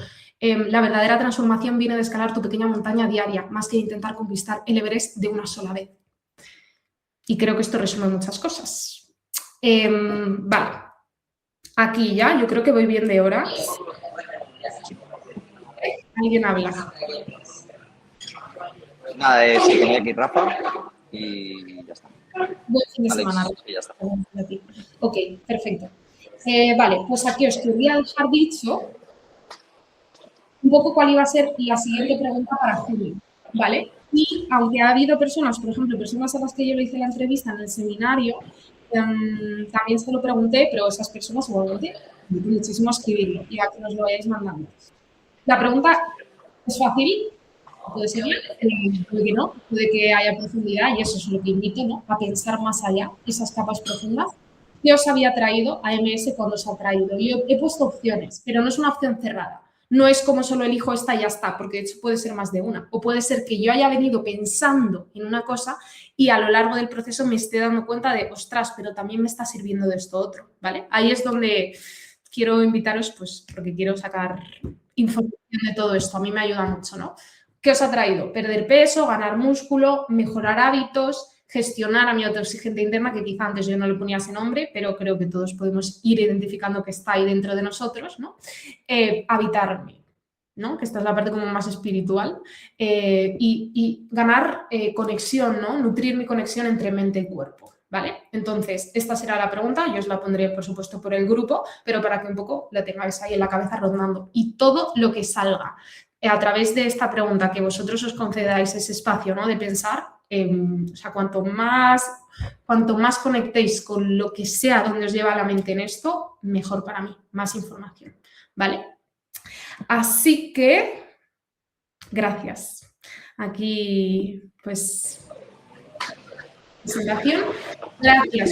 la verdadera transformación viene de escalar tu pequeña montaña diaria, más que de intentar conquistar el Everest de una sola vez. Y creo que esto resume muchas cosas. Vale, aquí ya, yo creo que voy bien de hora. ¿Alguien habla? Nada, se tenía aquí Rafa y ya está. Buen fin de semana. Ya está. Ok, perfecto. Vale, pues aquí os quería dejar dicho un poco cuál iba a ser la siguiente pregunta para Julio, ¿vale? Y aunque ha habido personas, por ejemplo, personas a las que yo le hice la entrevista en el seminario, también se lo pregunté, pero esas personas igualmente muchísimo a escribirlo y a que nos lo vayáis mandando. La pregunta es fácil, puede ser bien, puede que no, puede que haya profundidad y eso es lo que invito, ¿no? A pensar más allá, esas capas profundas. ¿Qué os había traído a MS cuando os ha traído? Yo he puesto opciones, pero no es una opción cerrada. No es como solo elijo esta y ya está, porque de hecho puede ser más de una. O puede ser que yo haya venido pensando en una cosa y a lo largo del proceso me esté dando cuenta de, ostras, pero también me está sirviendo de esto otro, ¿vale? Ahí es donde quiero invitaros, pues, porque quiero sacar información de todo esto. A mí me ayuda mucho, ¿no? ¿Qué os ha traído? Perder peso, ganar músculo, mejorar hábitos, gestionar a mi autoexigente interna, que quizá antes yo no le ponía ese nombre, pero creo que todos podemos ir identificando que está ahí dentro de nosotros, ¿no? Habitarme, ¿no? Que esta es la parte como más espiritual, y ganar conexión, ¿no? Nutrir mi conexión entre mente y cuerpo, ¿vale? Entonces, esta será la pregunta, yo os la pondré, por supuesto, por el grupo, pero para que un poco la tengáis ahí en la cabeza rondando. Y todo lo que salga a través de esta pregunta, que vosotros os concedáis ese espacio, ¿no? De pensar, o sea, cuanto más conectéis con lo que sea donde os lleva la mente en esto, mejor para mí, más información, ¿vale? Así que, gracias. Aquí, pues, presentación. Gracias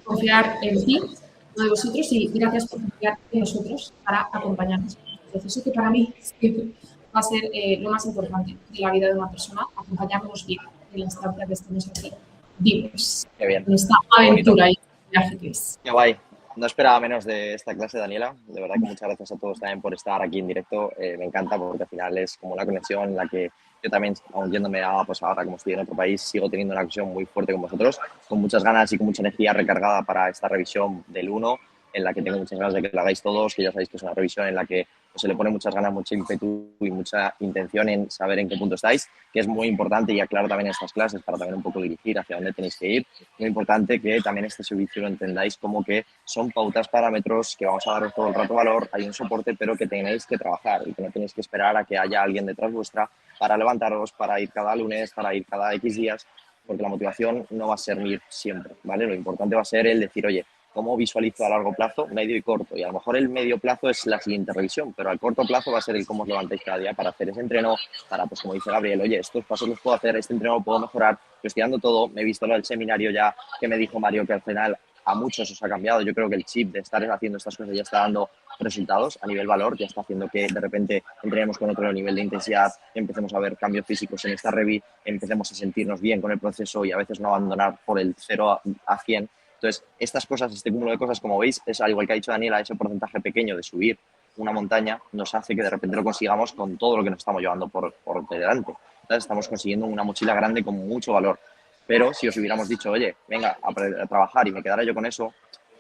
por confiar en ti, uno de vosotros, y gracias por confiar en nosotros para acompañarnos en este proceso, que para mí siempre va a ser lo más importante de la vida de una persona, acompañarnos bien en la estancia que estemos aquí vivos. Qué bien. En esta aventura y viaje que es. Qué guay. No esperaba menos de esta clase, Daniela. De verdad que muchas gracias a todos también por estar aquí en directo. Me encanta porque al final es como una conexión en la que yo también, aun yéndome a, pues ahora como estoy en otro país, sigo teniendo una conexión muy fuerte con vosotros, con muchas ganas y con mucha energía recargada para esta revisión del 1, en la que tengo muchas ganas de que la hagáis todos, que ya sabéis que es una revisión en la que pues, se le pone muchas ganas, mucho ímpetu y mucha intención en saber en qué punto estáis, que es muy importante, y aclaro también en estas clases para también un poco dirigir hacia dónde tenéis que ir. Muy importante que también este servicio lo entendáis como que son pautas, parámetros, que vamos a daros todo el rato valor, hay un soporte, pero que tenéis que trabajar y que no tenéis que esperar a que haya alguien detrás vuestra para levantaros, para ir cada lunes, para ir cada X días, porque la motivación no va a ser ir siempre, ¿vale? Lo importante va a ser el decir, oye, ¿cómo visualizo a largo plazo, medio y corto? Y a lo mejor el medio plazo es la siguiente revisión, pero al corto plazo va a ser el cómo os levantáis cada día para hacer ese entreno, para, pues como dice Gabriel, oye, estos pasos los puedo hacer, este entreno lo puedo mejorar, yo estoy dando todo, me he visto lo del seminario ya, que me dijo Mario que al final a muchos os ha cambiado. Yo creo que el chip de estar haciendo estas cosas ya está dando resultados a nivel valor, ya está haciendo que de repente entrenemos con otro nivel de intensidad, empecemos a ver cambios físicos en esta revi, empecemos a sentirnos bien con el proceso y a veces no abandonar por el 0 a 100. Entonces, estas cosas, este cúmulo de cosas, como veis, es al igual que ha dicho Daniela, ese porcentaje pequeño de subir una montaña nos hace que de repente lo consigamos con todo lo que nos estamos llevando por delante. Entonces, estamos consiguiendo una mochila grande con mucho valor. Pero si os hubiéramos dicho, oye, venga a trabajar y me quedara yo con eso,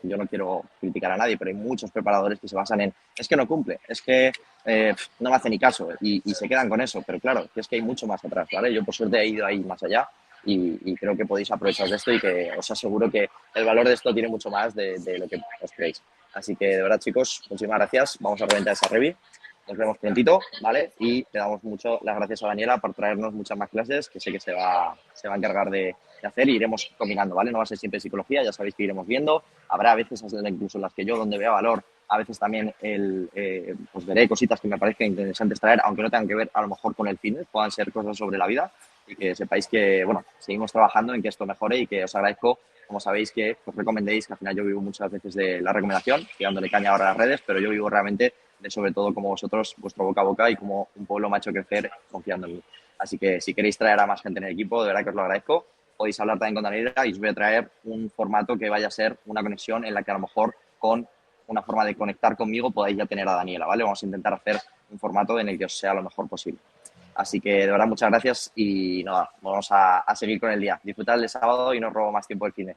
yo no quiero criticar a nadie, pero hay muchos preparadores que se basan en, es que no cumple, es que no me hace ni caso y se quedan con eso. Pero claro, que es que hay mucho más atrás, ¿vale? Yo por suerte he ido ahí más allá y creo que podéis aprovechar de esto y que os aseguro que el valor de esto tiene mucho más de lo que os creéis. Así que, de verdad, chicos, muchísimas gracias. Vamos a reventar esa revi. Nos vemos prontito, ¿vale? Y le damos mucho las gracias a Daniela por traernos muchas más clases, que sé que se va a encargar de hacer y iremos combinando, ¿vale? No va a ser siempre psicología, ya sabéis que iremos viendo. Habrá veces incluso en las que yo, donde vea valor, a veces también pues veré cositas que me parezcan interesantes traer, aunque no tengan que ver a lo mejor con el fitness, puedan ser cosas sobre la vida y que sepáis que, bueno, seguimos trabajando en que esto mejore y que os agradezco, como sabéis, que os recomendéis, que al final yo vivo muchas veces de la recomendación y dándole caña ahora a las redes, pero yo vivo realmente de sobre todo como vosotros, vuestro boca a boca y como un pueblo me ha hecho crecer confiando en mí. Así que si queréis traer a más gente en el equipo, de verdad que os lo agradezco. Podéis hablar también con Daniela y os voy a traer un formato que vaya a ser una conexión en la que a lo mejor con una forma de conectar conmigo podáis ya tener a Daniela, ¿vale? Vamos a intentar hacer un formato en el que os sea lo mejor posible. Así que de verdad muchas gracias y nada, vamos a seguir con el día. Disfrutad el sábado y no os robo más tiempo del cine.